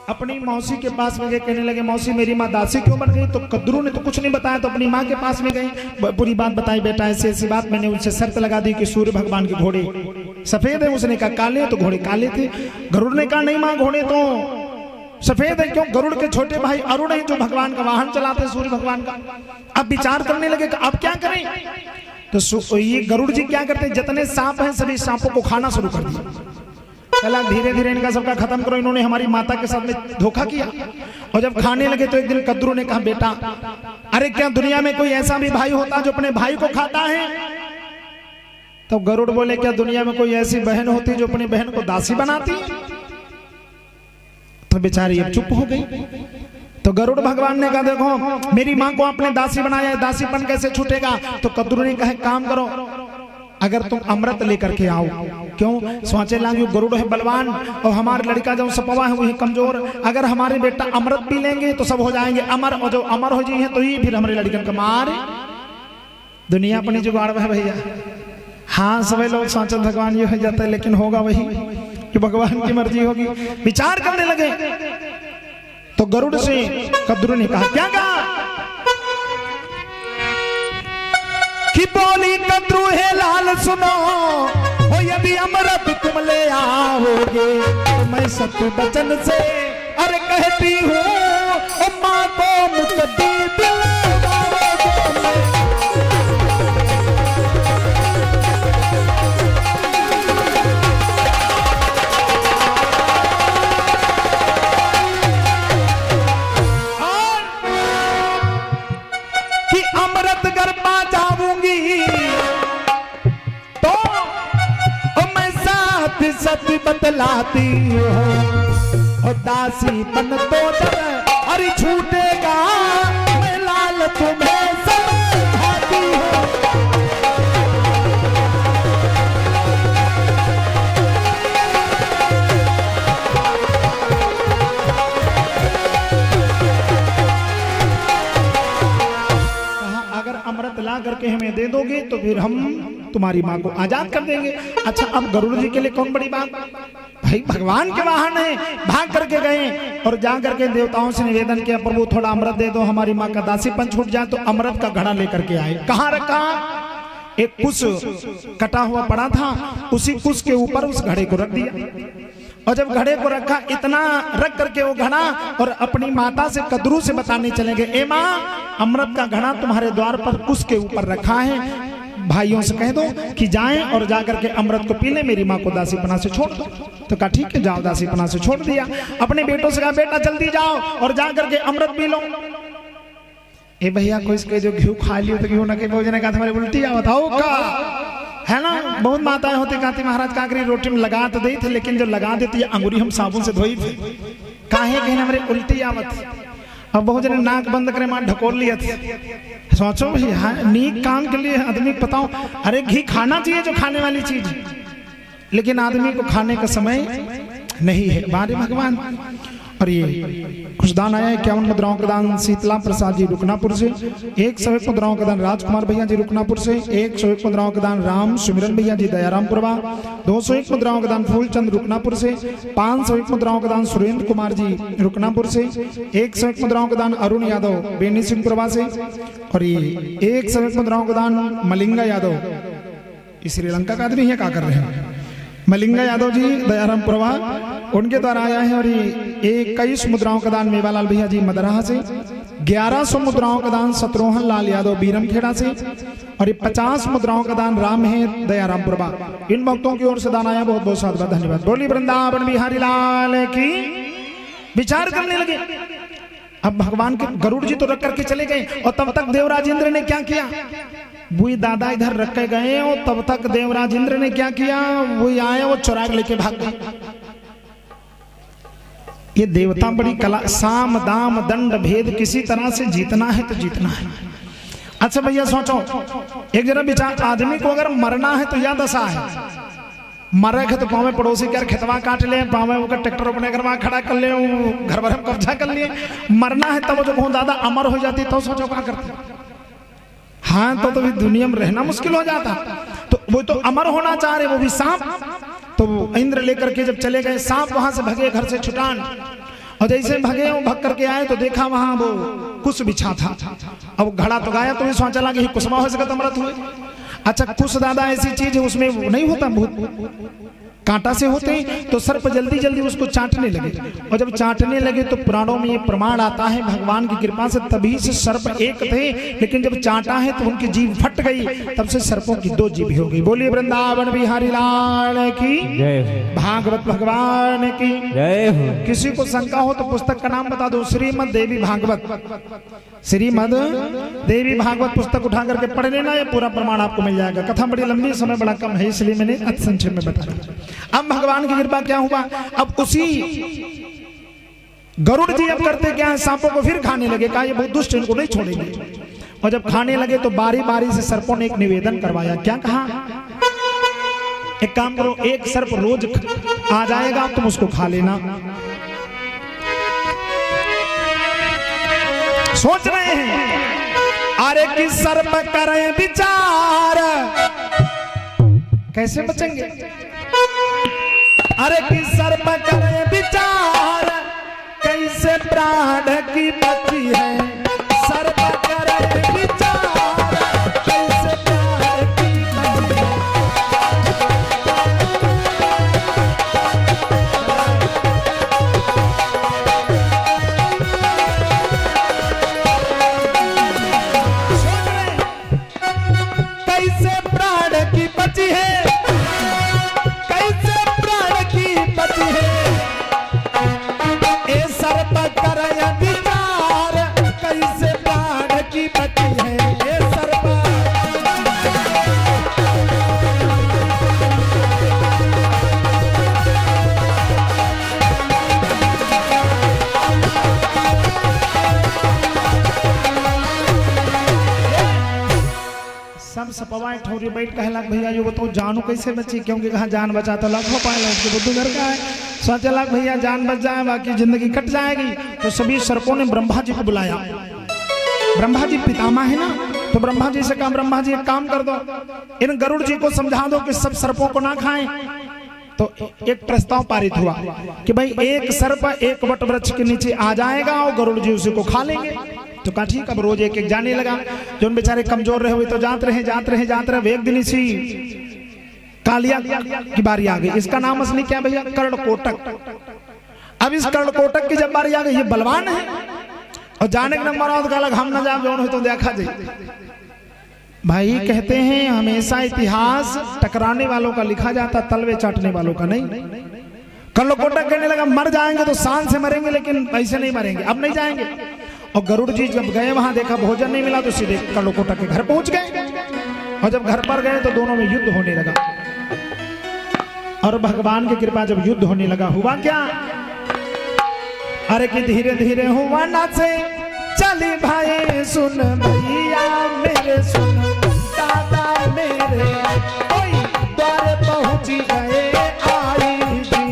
अपनी मौसी के पास में गए, कहने लगे मौसी मेरी माँ दासी क्यों बन गई? तो कद्रू ने तो कुछ नहीं बताया, तो अपनी माँ के पास में गई, पूरी बात बताई। बेटा ऐसी ऐसी बात, मैंने उनसे शर्त लगा दी कि सूर्य भगवान के घोड़े सफेद है। उसने कहा काले, तो घोड़े काले थे। गरुड़ ने कहा नहीं माँ घोड़े तो सफेद है। क्यों? गरुड़ के छोटे भाई अरुण है जो भगवान का वाहन चलाते सूर्य भगवान का। अब विचार करने लगे अब क्या करें? तो ये गरुड़ जी क्या करते, जितने सांप हैं सभी सांपों को खाना शुरू कर दिया। चला धीरे धीरे इनका सबका खत्म करो, इन्होंने हमारी माता के साथ में धोखा किया। और जब खाने लगे तो एक दिन कद्रू ने कहा बेटा अरे क्या दुनिया में कोई ऐसा भी भाई होता जो अपने भाई को खाता है? तो गरुड़ बोले क्या दुनिया में कोई ऐसी बहन होती जो अपनी बहन को दासी बनाती? तो बेचारी अब चुप हो गई। तो गरुड़ भगवान ने कहा देखो मेरी माँ को आपने दासी बनाया, दासीपन कैसे छूटेगा? तो कद्रू ने कहा काम करो, अगर तुम अमृत लेकर के आओ। क्यों? सोचे लांगे गरुड़ है बलवान और हमारे लड़का जो सपवा है वही कमजोर, अगर हमारे बेटा अमृत पी लेंगे तो सब हो जाएंगे अमर, और जो अमर हो जाए तो ये फिर हमारे लड़कन का मार दुनिया अपनी जुगाड़ है भैया। हाँ सभी लोग सोचे भगवान ये हो जाता है, लेकिन होगा वही कि भगवान की मर्जी होगी। विचार करने लगे तो गरुड़ से कद्रू ने कहा क्या कहा कि बोली कद्रू है लाल सुनो, हो यदि अमृत तुम ले आओगे तो मैं सत्य वचन से अरे कहती हूँ माँ को मुक्ति दिलवाओगे। कि अमृत घर पा जाऊंगी तो मैं साथ सत्य बतलाती हूँ, और दासीपन तो जब अरे छूटेगा मैं लाल तुम्हें समझाती हूँ। अगर अमृत ला करके हमें दे दोगे तो फिर हम तुम्हारी माँ को आजाद कर देंगे। अच्छा अब गरुड़ जी के लिए कौन बड़ी बात, भाई भगवान के वाहन है, भाग करके गए और जा करके देवताओं से निवेदन किया प्रभु थोड़ा अमृत दे दो, हमारी माँ का दासीपन छूट जाए। तो अमृत का घड़ा लेकर के आए। कहाँ रखा? एक कुश कटा हुआ पड़ा था, उसी कुश के ऊपर उस घड़े को रख दिया। और जब घड़े को रखा, इतना रख करके वो घड़ा और अपनी माता से कदरू से बताने चले गए, ए माँ, अमृत का घड़ा तुम्हारे द्वार पर कुश के ऊपर रखा है, भाइयों से कह दो कि जाएं और जाकर के अमृत को पी ले, मेरी माँ को दासीपना से छोड़ दो। तो कहा ठीक है, जाओ। दासीपना से छोड़ दिया। अपने बेटों से कहा, बेटा जल्दी जाओ और जाकर के अमृत पी लो। ए भैया, कोई इसके जो घी खा लियो तो घी ना के भोजन का तुम्हारी उल्टी आवत हो का, है ना। बहुत माताएं होती कहती, महाराज काकरी रोटी में लगा तो दी थे, लेकिन जो लगा देती है अंगूरी हम साबुन से धोई थे, काहे कहीं हमारे उल्टी आवत। अब बहुत जने नाक बंद करे मां ढकोल लिया थे। सोचो भैया, नीक काम के लिए आदमी बताओ, अरे घी खाना चाहिए जो खाने वाली चीज, लेकिन आदमी को खाने का समय नहीं है। बारे भगवान। और ये कुछ दान आया है, 51 मुद्राओं का दान शीतला प्रसाद जी रुकनापुर से, 101 मुद्राओं का दान राजकुमार भैया जी रुकनापुर से, 101 मुद्राओं का दान राम सुमिरन भैया जी दयारामपुरवा, 201 मुद्राओं का दान फूलचंद रुकनापुर से, 501 मुद्राओं का दान सुरेंद्र कुमार जी रुकनापुर से, 101 मुद्राओं का दान अरुण यादव बेनी सिंहपुरवा से, और ये 101 मुद्राओं का दान मलिंगा यादव, श्रीलंका का आदमी है, क्या कर रहे हैं, मलिंगा यादव जी दयारामपुरवा, उनके द्वारा आया है। और ये 21 मुद्राओं का दान मेवालाल भैया जी मदराहा से, 1100 मुद्राओं का दान शत्रुघ्न लाल यादव बीरमखेड़ा से, और ये 50 मुद्राओं का दान राम है दयारामपुरवा। इन भक्तों की ओर से दान आया, बहुत बहुत साधुवाद, धन्यवाद। बोली वृंदावन बिहारी लाल की। विचार करने लगे, अब भगवान के गरुड़ जी तो रख करके चले गए, और तब तक देवराज इंद्र ने क्या किया, वही दादा इधर रख के गए, और तब तक देवराज इंद्र ने क्या किया, वही आए, वो चुराग लेके भाग गए। ये देवता बड़ी कला, साम दाम दंड भेद, किसी तरह से जीतना है तो जीतना है। अच्छा भैया सोचो, एक जरा विचार, आदमी को अगर मरना है तो यह दशा है, मरे है तो पावे पड़ोसी के खेतवा काट ले, पावे वो ट्रैक्टर अपने घर में खड़ा कर ले, घर भर में कब्जा कर लिए। मरना है तब जो बहुत ज्यादा अमर हो जाती तो सोचो क्या करते। हाँ तो भी दुनिया में रहना मुश्किल हो जाता। तो वो तो अमर होना चाह रहे, वो भी सांप। तो इंद्र लेकर के जब चले गए, सांप वहां से भगे घर से छुटान, और जैसे भगे वो भग करके आए तो देखा वहां वो कुश बिछा था। अब घड़ा तो गाया, तो सोचा लगा कि कुसमा हो सका अमृत हुए। अच्छा, कुश दादा ऐसी चीज है, उसमें नहीं होता, बहुत कांटा से होते हैं, तो सर्प जल्दी जल्दी उसको चाटने लगे, और जब चाटने लगे तो पुराणों में ये प्रमाण आता है भगवान की कृपा से, तभी से सर्प एक थे, लेकिन जब चाटा है तो उनकी जीभ फट गई, तब से सर्पों की 2 जीभ हो गई। बोलिए वृंदावन बिहारी लाल की जय, भागवत भगवान की जय। किसी को शंका हो तो पुस्तक का नाम बता दो, श्रीमद देवी भागवत, श्रीमद देवी भागवत पुस्तक उठा करके पढ़ लेना, ये पूरा प्रमाण आपको मिल जाएगा। कथा बड़ी लंबी, समय बड़ा कम है, इसलिए मैंने अति संक्षेप में बताया। अब भगवान की कृपा क्या हुआ, अब उसी गरुड़ जी अब करते क्या है, सांपों को फिर खाने लगे। कहा ये बहुत दुष्ट, इनको नहीं छोड़ेंगे। और जब खाने लगे तो बारी बारी से सर्पों ने एक निवेदन करवाया। क्या कहा, एक काम करो, एक सर्प रोज आ जाएगा, तुम उसको खा लेना। सोच रहे हैं, अरे कि सर्प करें विचार, कैसे बचेंगे। अरे कि सर्प करें विचार, कैसे प्राण की बची है। सर्प करें विचार, कैसे प्राण की बची है। कैसे प्राण की बची है, सपवाए ठौरी बैठ कहला भैया ये बताओ जानू कैसे बची, क्योंकि कहा जान बचा तो लाखों पाए, उसके बुद्धू घर का है। सोचा लाख भैया जान बच जाए, बाकी जिंदगी कट जाएगी। तो सभी सर्पों ने ब्रह्मा जी को बुलाया। ब्रह्मा जी पितामह है ना, तो ब्रह्मा जी से कहा ब्रह्मा जी एक काम कर दो, इन गरुड़ जी को समझा दो कि सब सर्पों को ना खाएं। तो एक प्रस्ताव पारित हुआ कि भाई एक सर्प एक वट वृक्ष के नीचे आ जाएगा और गरुड़ जी उसी को खा लेंगे। तो कहा ठीक, अब रोज एक एक जाने लगा। जो उन बेचारे कमजोर रहे हुए तो जाते रहे। एक दिन इसी कालिया की बारी आ गई। इसका नाम असली क्या भैया? कर्णकोटक। अब इस कर्णकोटक की जब बारी आ गई, ये बलवान है और जाने के नंबर और अलग हम न जाए हो तो देखा जाए। भाई कहते हैं हमेशा इतिहास टकराने वालों का लिखा जाता, तलवे चाटने वालों का नहीं। कर्णकोटक कहने लगा मर जाएंगे तो शान से मरेंगे, लेकिन ऐसे नहीं मरेंगे, अब नहीं जाएंगे। और गरुड़ जी जब गए वहां देखा भोजन नहीं मिला तो सीधे कर्णकोटक के घर पहुंच गए। और जब घर पर गए तो दोनों में युद्ध होने लगा। और भगवान की कृपा जब युद्ध होने लगा, हुआ क्या? अरे कि धीरे धीरे हुआ ना से चली भाई सुन भैया मेरे, सुन दादा मेरे, कोई द्वार पहुंची गए आई जी।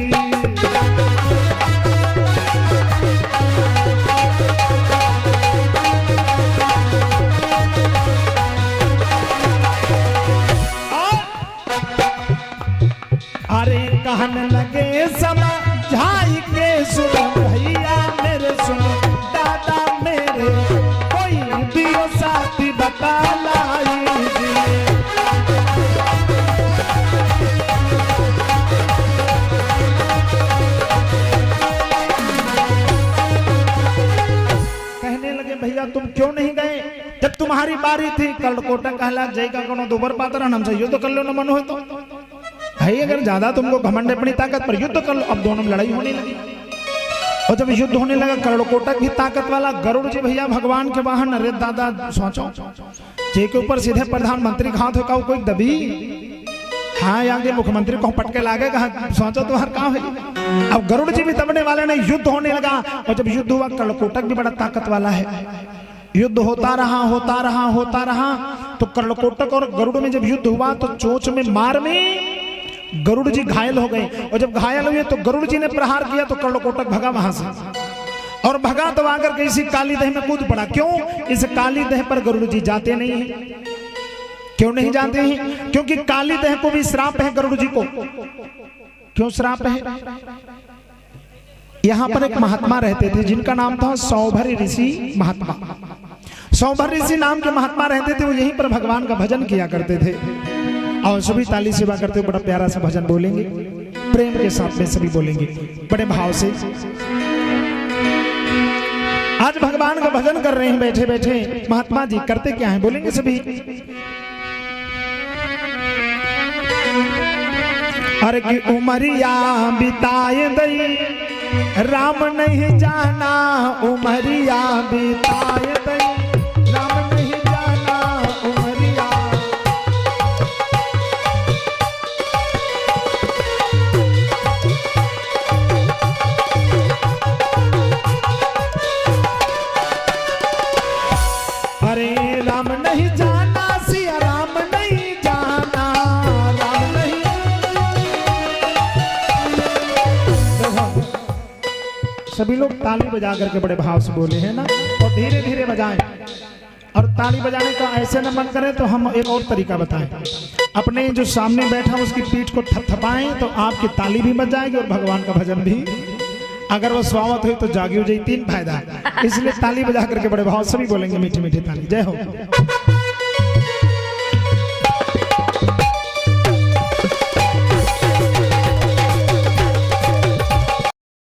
अरे कहने लगे समझाई के सुन भैया मेरे, सुन दादा मेरे, कोई दियो साथी बता लाई जी। कहने लगे भैया तुम क्यों नहीं गए जब तुम्हारी बारी थी? कर्णकोटक कहला जय का कोनो दोबर पात्र हमसे युद्ध कर लो न मन हो तो। भाई अगर ज्यादा तुमको घमंड अपनी ताकत पर, युद्ध कर लो। अब दोनों में लड़ाई होने लगी। और जब युद्ध होने लगा, कर्णकोटक भी ताकत वाला, गरुड़ जी भैया भगवान के वाहन। अरे दादा सोचो, जे के ऊपर सीधे प्रधानमंत्री घात हो का कोई दबी। हाँ आगे मुख्यमंत्री को पटके लागे, कहा सोचो तुम्हार कहाँ है। अब गरुड़ जी भी दबने वाले नहीं, युद्ध होने लगा। और जब युद्ध हुआ, कर्णकोटक भी बड़ा ताकत वाला है। युद्ध होता रहा तो कर्णकोटक और गरुड़ में जब युद्ध हुआ तो चोंच में मार में गरुड़ जी घायल हो गए। और जब घायल हुए तो गरुड़ जी ने प्रहार किया तो कर्णकोटक भगा वहां से। और भगा तो आकर के इसी काली दह में कूद पड़ा। क्यों? इस काली दह पर गरुड़ जी जाते नहीं हैं। क्यों नहीं जाते हैं? क्योंकि काली दह को भी श्राप है गरुड़ जी को। क्यों श्राप है? यहां पर एक महात्मा रहते थे जिनका नाम था सौभर ऋषि महात्मा। सौभर ऋषि नाम के महात्मा रहते थे। वो यहीं पर भगवान का भजन किया करते थे। और सभी ताली सेवा करते हुए बड़ा प्यारा सा भजन बोलेंगे, प्रेम के साथ में सभी बोलेंगे बड़े भाव से। आज भगवान का भजन कर रहे हैं बैठे बैठे। महात्मा जी करते क्या है बोलेंगे सभी। अरे की उमरिया बिताए दई राम नहीं जाना, उमरिया बिताए दई राम नहीं जाना, उमरिया। अरे राम नहीं जाना, सिया राम नहीं जाना, राम नहीं। सभी लोग ताली बजा करके बड़े भाव से बोले हैं ना, और धीरे धीरे बजाएं। और ताली बजाने का ऐसे न मन करें तो हम एक और तरीका बताएं। अपने जो सामने बैठा उसकी पीठ को थपथपाएं तो आपकी ताली भी बज जाएगी और भगवान का भजन भी। अगर वो स्वागत हुई तो जागी हो जाए, तीन फायदा है। इसलिए ताली बजा करके बड़े भाव सभी बोलेंगे मीठी मीठी ताली। जय हो।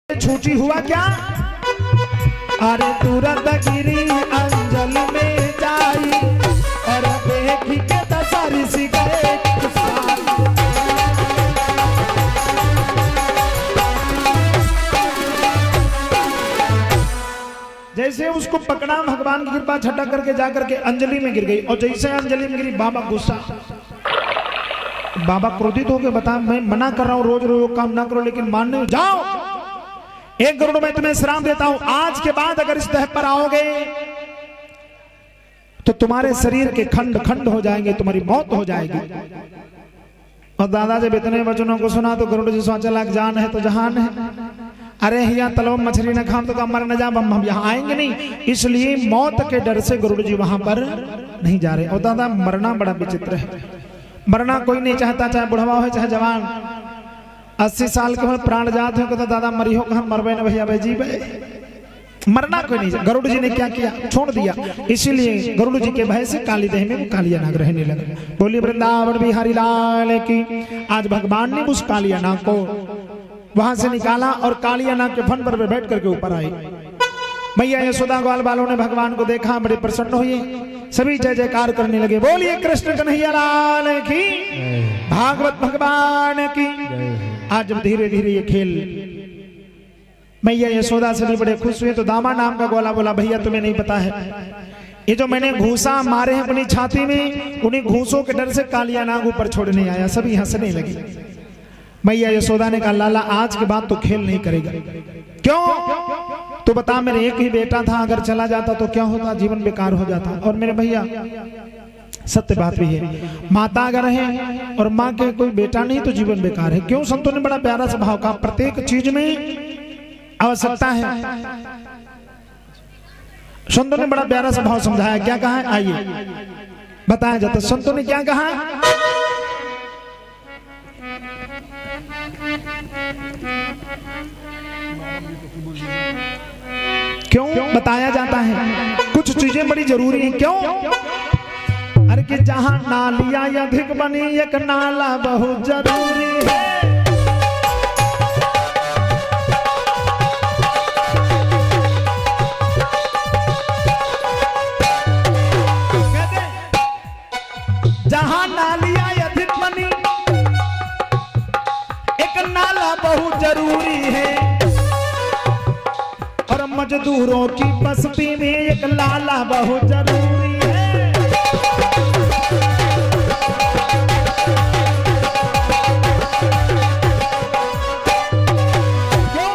छूची हुआ क्या? अरे तुरंत गिरी अंजल में जाई और देखी के दशहरी सी गए। जैसे उसको पकड़ा, भगवान की कृपा झटक करके जाकर के अंजलि में गिर गई। और जैसे अंजलि में गिरी, बाबा गुस्सा, बाबा क्रोधित हो गए। बता मैं मना कर रहा हूं रोज रोज काम ना करो, लेकिन मानने हो जाओ। एक गरुड़ मैं तुम्हें श्राप देता हूं, आज के बाद अगर इस दह पर आओगे तो तुम्हारे शरीर के खंड खंड हो जाएंगे, तुम्हारी मौत हो जाएगी। और दादा जब इतने वचनों को सुना तो गरुड़ जी सोचा लाख जान है तो जहान है। अरे यहाँ तलव मछली न खाम तो मर न जा, हम यहाँ आएंगे नहीं। इसलिए मौत के डर से गरुड़ जी वहां पर नहीं जा रहे। और दादा मरना बड़ा विचित्र है। मरना कोई नहीं चाहता, चाहे बुढ़वा हो चाहे जवान। 80 साल के हो प्राण जात हो तो दादा मरी हो कहा मरबे न भैया जी भाई। मरना कोई नहीं। गरुड़ जी ने क्या किया, छोड़ दिया। इसीलिए गरुड़ जी के भय से काली देह में वो कालिया नाग रहने लगा। बोलिए वृंदावन बिहारी लाल की। आज भगवान ने उस कालिया नाग को वहां से निकाला और कालिया नाग के फन पर बैठ करके ऊपर आई। मैया यशोदा ग्वाल बालों ने भगवान को देखा, बड़े प्रसन्न हुए, सभी जय जयकार करने लगे। बोलिए कृष्ण कन्हैया लाल की, भागवत भगवान की। आज जब धीरे धीरे ये खेल मैया यशोदा से भी बड़े खुश हुए तो दामा नाम का ग्वाला बोला, भैया तुम्हें नहीं पता है, ये जो मैंने घूसा मारे हैं अपनी छाती में, उन्हीं घूसों के डर से कालिया नाग ऊपर छोड़ने आया। सभी हंसने लगे। मैया यशोदा ने कहा, लाला आज के बाद तो खेल नहीं करेगा। क्यों? तो बता, मेरे एक ही बेटा था, अगर चला जाता तो क्या होता, जीवन बेकार हो जाता। और मेरे भैया सत्य बात भी है, माता अगर है और माँ के कोई बेटा नहीं तो जीवन बेकार है। क्यों? संतों ने बड़ा प्यारा स्वभाव कहा, प्रत्येक चीज में आवश्यकता है। संतों ने बड़ा प्यारा स्वभाव समझाया। क्या कहा है, आइए बताया जाता। संतों ने क्या कहा, क्यों बताया जाता है, कुछ चीजें बड़ी जरूरी हैं। क्यों? अरे कि जहां नालियां अधिक बनी, एक नाला बहुत जरूरी है। जहां नालियां अधिक बनी, एक नाला बहुत जरूरी है। और मजदूरों की बस्ती में एक नाला बहुत जरूरी है। क्यों?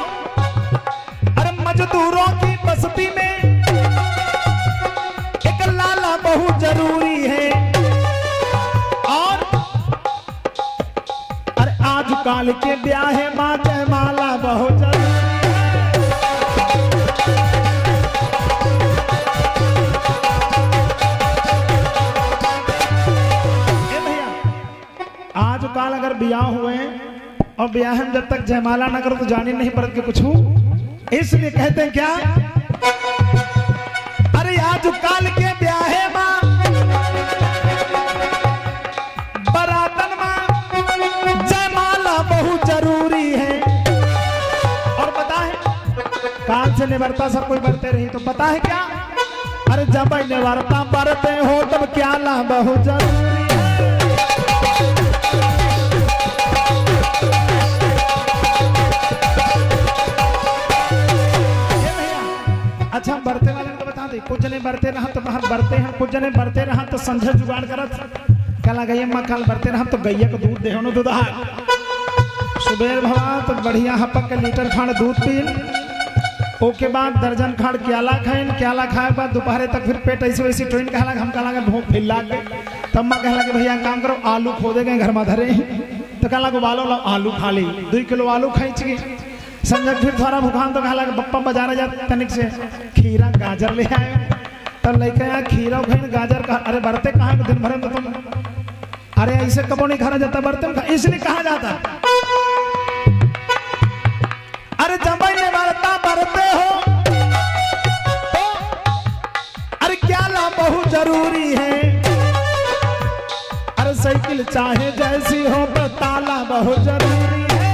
अरे मजदूरों की बस्ती में एक नाला बहुत जरूरी है। काल के ब्याह माँ जयमाला बहुत जरूरी है। भैया आज काल अगर ब्याह हुए और ब्याह में जब तक जयमाला ना करो तो जाने नहीं पड़त के कुछ हो। इसलिए कहते हैं क्या, अरे आज काल के ब्याह माँ बहुत जरूरी है। और पता है काल से निवर्ता सब कोई बरते रही तो पता है क्या, अरे जब निवर्ता बरते हो तब क्या ला बहुत जरूरी है। अच्छा बरते वाले को बता दे, कुछ जने बरते रहा तो बाहर बरते हैं, कुछ जने बरते रहा तो संझे जुगाड़ करत। कल गैया माँ कल बरते रहा तो गैया को दूध दे दूधा सुबेर भवा तो बढ़िया हपक के लीटर खाड़ दूध पीन, ओके बाद दर्जन खाड़ क्याला खाइन, क्याला खाए बाद दोपहर तक फिर पेट ऐसे वैसी ट्रेन कहला हम कहला भूख फैला के। तब माँ कहला कि भैया काम करो, आलू खोदे गए घर में धरे तो कहला को बालो आलू खा ली, 2 किलो आलू खाई ची। संजय फिर थोड़ा भूखान तो कहला बप्पा बाजार जा तनिक से खीरा गाजर ले आए। तब लेके आया खीरा खाइन गाजर का। अरे बरते कहाँ दिन भर में तो तुम, अरे ऐसे कबो नहीं खाना जाता बर्तन, इसलिए कहा जाता। अरे जब निवर्ता बरते हो तो अरे क्या ला बहुत जरूरी है। अरे साइकिल चाहे जैसी हो तो ताला बहुत जरूरी है।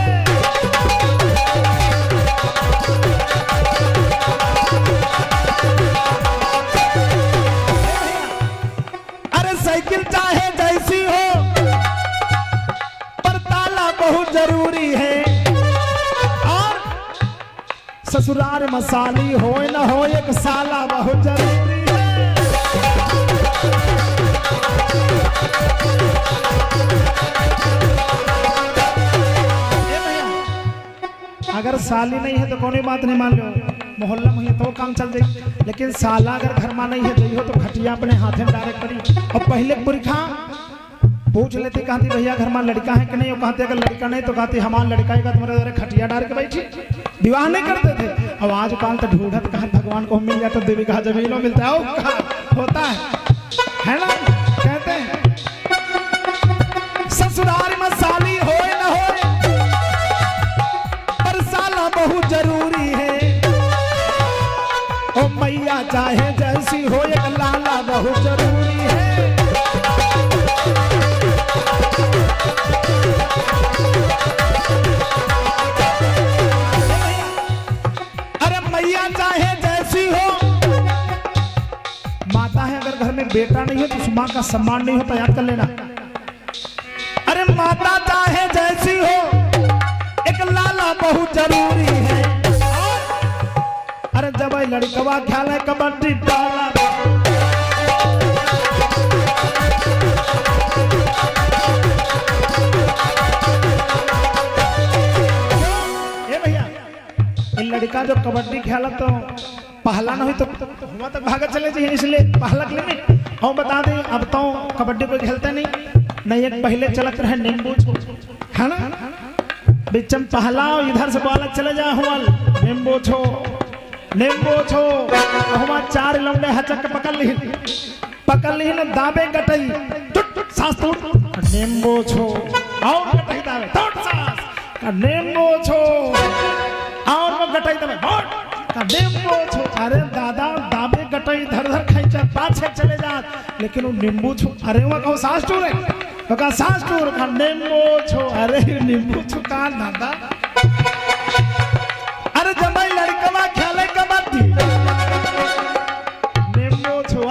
अरे साइकिल चाहे जैसी हो पर ताला बहुत जरूरी है। ससुराल मसाली हो न हो एक साला बहुत जरूरी है। अगर साली नहीं है तो कोई बात नहीं, मान लो मोहल्ला में तो काम चल जाए, लेकिन साला अगर घर में नहीं है तो हो तो खटिया अपने हाथे में डायरेक्ट करी। और पहले पुरखा पूछ लेते, कहती भैया घर में लड़का है कि नहीं, वो कहते अगर लड़का नहीं तो कहती हमारा लड़का है, तुम्हारे खटिया डाल के बैठी, विवाह नहीं करते थे। अब आज काल तो ढूंढत कहा भगवान को मिल जाता, देवी कहा जमीनों मिलता है, होता है ना। कहते हैं ससुराल में साली हो न हो पर साला बहुत जरूरी है। चाहे जैसी हो एक लाला बहुत जरूरी है। अरे मैया चाहे जैसी हो, माता है अगर घर में बेटा नहीं हो तो उस माँ का सम्मान नहीं होता, याद कर लेना। अरे माता चाहे जैसी हो एक लाला बहुत जरूरी है। अरे जब लड़कवा ख्याल है कबड्डी डाला, ये भैया लड़का जो कबड्डी खेला तो पहला ना हुई तो हुआ तक भागा चले जाइए, इसलिए पहला के लिए हम बता दें अब तो कबड्डी कोई खेलता नहीं एक पहले चलत रहे नींबू छो, है ना, बिचम पहला इधर से बालक चले जाए हुआल नींबू छो हुआ 4 लौंडे हचक पकड़ ली न दाबे गटई टुट सांस टूट नींबू छो और गटई दाबे टुट सांस नींबू छो और वो गटई दाबे हट नींबू छो। अरे दादा दाबे गटई धर खींचा पाछे चले जा, लेकिन वो नींबू छो अरे वहां कहो सांस टूरे तो का सांस टूर का नींबू छो, अरे नींबू छो का दादा। अरे जमाई लड़कवा खेले कबड्डी नींबू छो,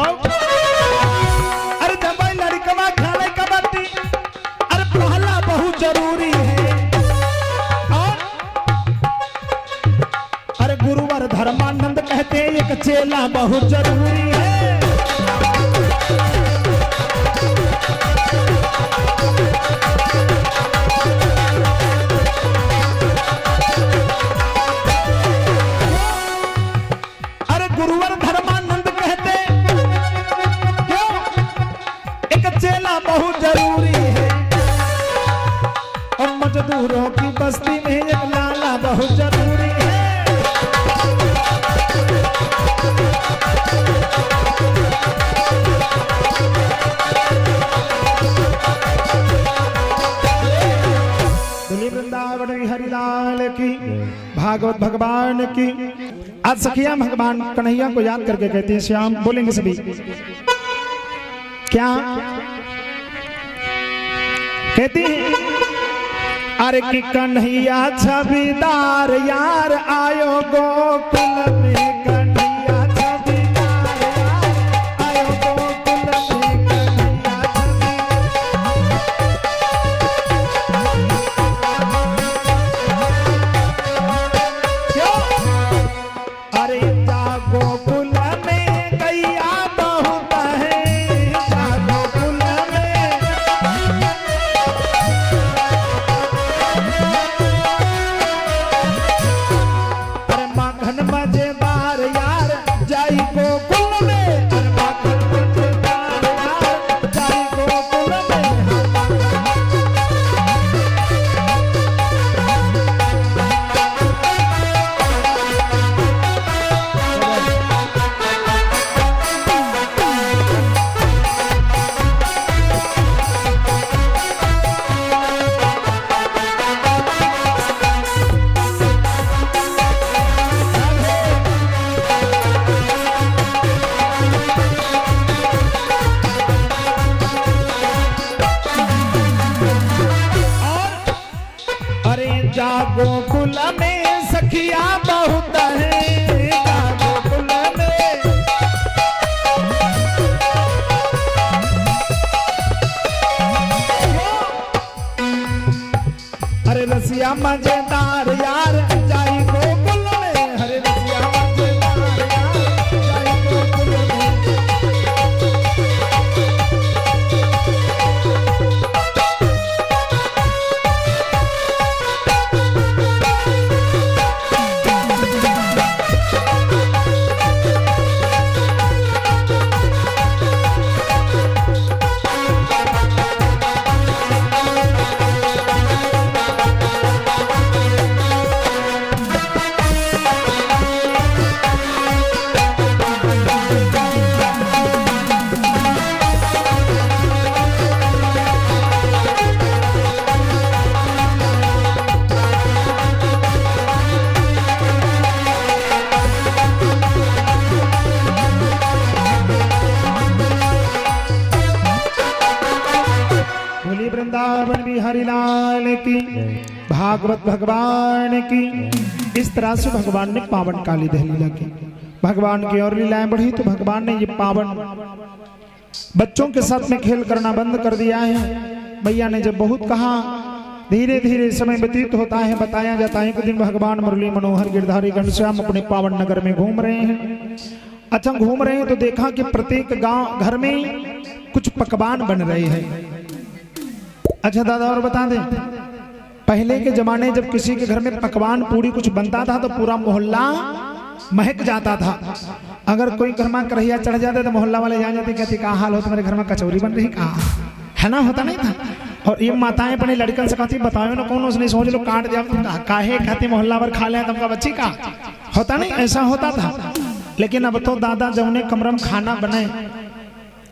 अरे जमाई लड़कवा खेले कबड्डी, अरे पहला बहुत जरूरी है। और अरे गुरुवर धर्मानंद कहते एक चेला बहुत जरूरी है। गुरुवर धर्मानंद कहते क्यों एक चेला बहुत जरूरी है। और मजदूरों की बस्ती में एक लाला बहुत जरूरी है। वृंदावन हरिलाल की, भागवत भगवान की। आज सखिया भगवान कन्हैया को याद करके कहते हैं श्याम, बोलेंगे सभी क्या कहती हैं? अरे कि कन्हैया छबीदार यार आयो गोकुल में, कन्हैया छबीदार यार आयो गोकुल में, गोकुल में गैया बहुत है, गोकुल में अरे माखन मजेदार की, भागवत भगवान की। इस तरह से भगवान ने पावन काली दहन लीला की। भगवान की और लीलाएं बढ़ी तो भगवान ने ये पावन बच्चों के साथ में खेल करना बंद कर दिया है। भैया ने जब बहुत कहा, धीरे धीरे समय व्यतीत होता है। बताया जाता है एक दिन भगवान मुरली मनोहर गिरधारी घनश्याम अपने पावन नगर में घूम रहे हैं। अच्छा, घूम रहे हैं तो देखा कि प्रत्येक गांव घर में कुछ पकवान बन रहे हैं। अच्छा दादा और बता दें, पहले के जमाने जब किसी के घर में पकवान पूरी कुछ बनता था तो पूरा मोहल्ला महक जाता था। अगर कोई घर में कढ़ैया चढ़ जाते तो मोहल्ला वाले जान जाते, कहते क्या हाल हो तुम्हारे घर में कचौरी बन रही, कहा है ना, होता नहीं था। और ये माताएं अपने लड़कन से कहती बताओ ना कौन, उसने सोच लो काट दिया, काहे कहते मोहल्ला भर खा लिया तुमका बच्ची का, होता नहीं, ऐसा होता था। लेकिन अब तो दादा जब उन्हें कमरम खाना बने,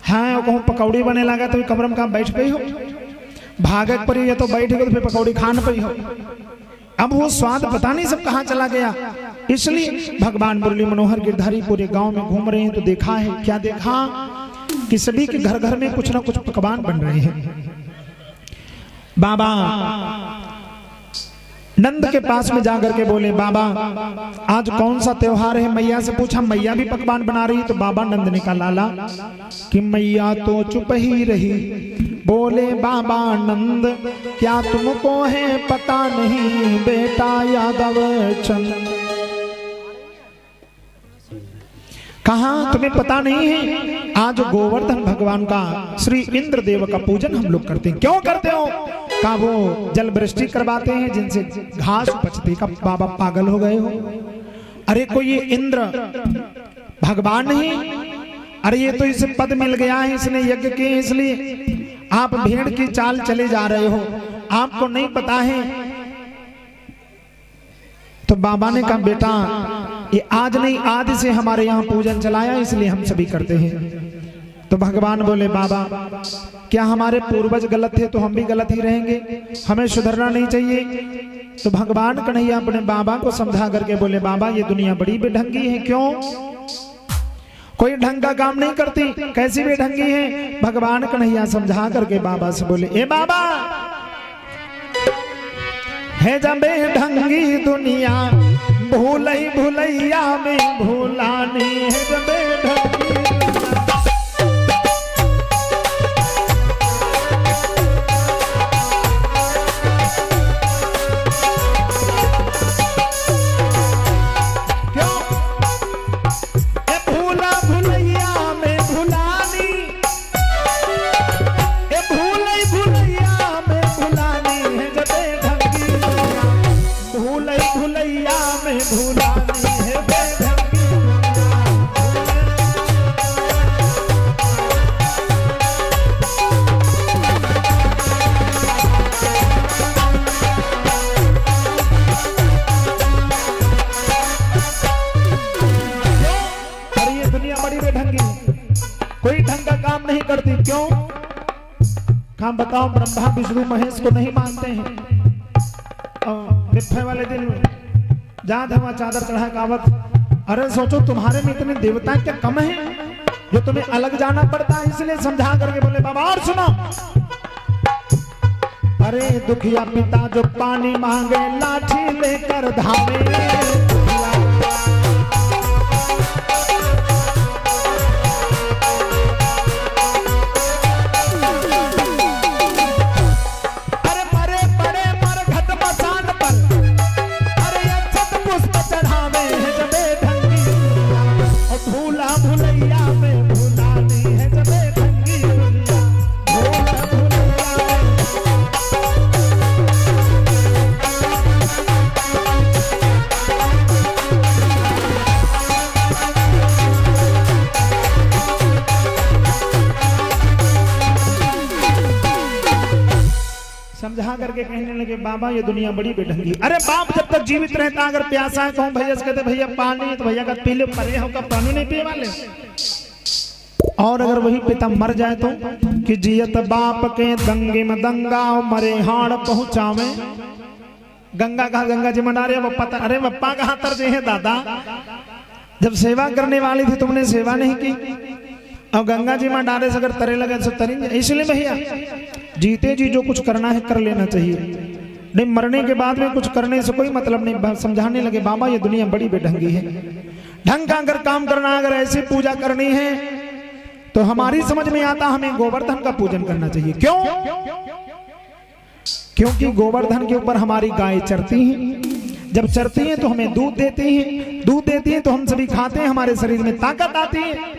हाँ कहूँ पकौड़ी बने लगा तो कमरम कहाँ बैठ गई हो, भागक पर ये तो बैठ गए तो फिर पकौड़ी खान पई हो। अब वो स्वाद पता नहीं सब कहाँ चला गया। इसलिए भगवान मुरली मनोहर गिरधारी पूरे गांव में घूम रहे हैं तो देखा है, क्या देखा कि सभी के घर घर में कुछ ना कुछ पकवान बन रहे हैं। बाबा नंद के पास में जाकर के बोले, बाबा आज कौन सा त्योहार है? मैया से पूछा, मैया भी पकवान बना रही? तो बाबा नंद ने कहा लाला कि मैया तो चुप ही रही। बोले बाबा नंद क्या तुमको है पता नहीं बेटा यादव चंद, कहा तुम्हें पता नहीं है? आज गोवर्धन भगवान का श्री इंद्र देव का पूजन हम लोग करते हैं। क्यों करते हो? का वो जल वृष्टि करवाते हैं जिनसे घास उपजती। का बाबा पागल हो गए हो? अरे कोई ये इंद्र भगवान नहीं, अरे ये तो इसे पद मिल गया है, इसने यज्ञ किए इसलिए आप भेड़ की चाल चले जा रहे हो, आपको नहीं पता है। तो बाबा ने कहा बेटा ये आज नहीं आदि से हमारे यहाँ पूजन चलाया इसलिए हम सभी करते हैं। तो भगवान बोले बाबा क्या हमारे पूर्वज गलत थे तो हम भी गलत ही रहेंगे, हमें सुधरना नहीं चाहिए? तो भगवान कन्हैया अपने बाबा को समझा करके बोले बाबा ये दुनिया बड़ी बेढंगी है। क्यों? कोई ढंग का काम नहीं करती, कैसी बेढंगी है? भगवान कन्हैया समझा करके बाबा से बोले ए बाबा है जब बेढंगी दुनिया भूलई भूलैया में भूलानी है जब बेढंगी। हम बताओ ब्रह्मा विष्णु महेश को नहीं मानते हैं। बिफे वाले दिन जहाँ धमा चादर चढ़ा कावत, अरे सोचो तुम्हारे में इतने देवता क्या कम है जो तुम्हें अलग जाना पड़ता है? इसलिए समझा करके बोले बाबा और सुनो, अरे दुखिया पिता जो पानी मांगे लाठी लेकर धावे, समझा करके कहने लगे बाबा ये दुनिया बड़ी बेढंगी। अरे बाप जब तक जीवित रहता अगर प्यासा है कहूँ भैया से कहते भैया पानी, तो भैया का पी ले, परे होगा पानी नहीं पी वाले। और अगर वही पिता मर जाए तो कि जियत बाप के दंगे में दंगा मरे हाड़ पहुंचावे। गंगा कहा गंगा जी मना रहे पता, अरे पप्पा कहाँ तरजे है दादा? जब सेवा करने वाली थी तुमने सेवा नहीं की, अब गंगा जी में डाले से अगर तरे लगे तो तरेंगे। इसलिए भैया जीते जी जो कुछ करना है कर लेना चाहिए। नहीं, मरने के बाद में कुछ करने से कोई मतलब नहीं। समझाने लगे बाबा ये दुनिया बड़ी बेढंगी है, ढंग का अगर काम करना, अगर ऐसी पूजा करनी है तो हमारी समझ में आता हमें गोवर्धन का पूजन करना चाहिए। क्यों? क्योंकि गोवर्धन के ऊपर हमारी गाय चरती हैं, जब चरती हैं तो हमें दूध देती हैं, दूध देती हैं तो हम सभी खाते हैं, हमारे शरीर में ताकत आती है।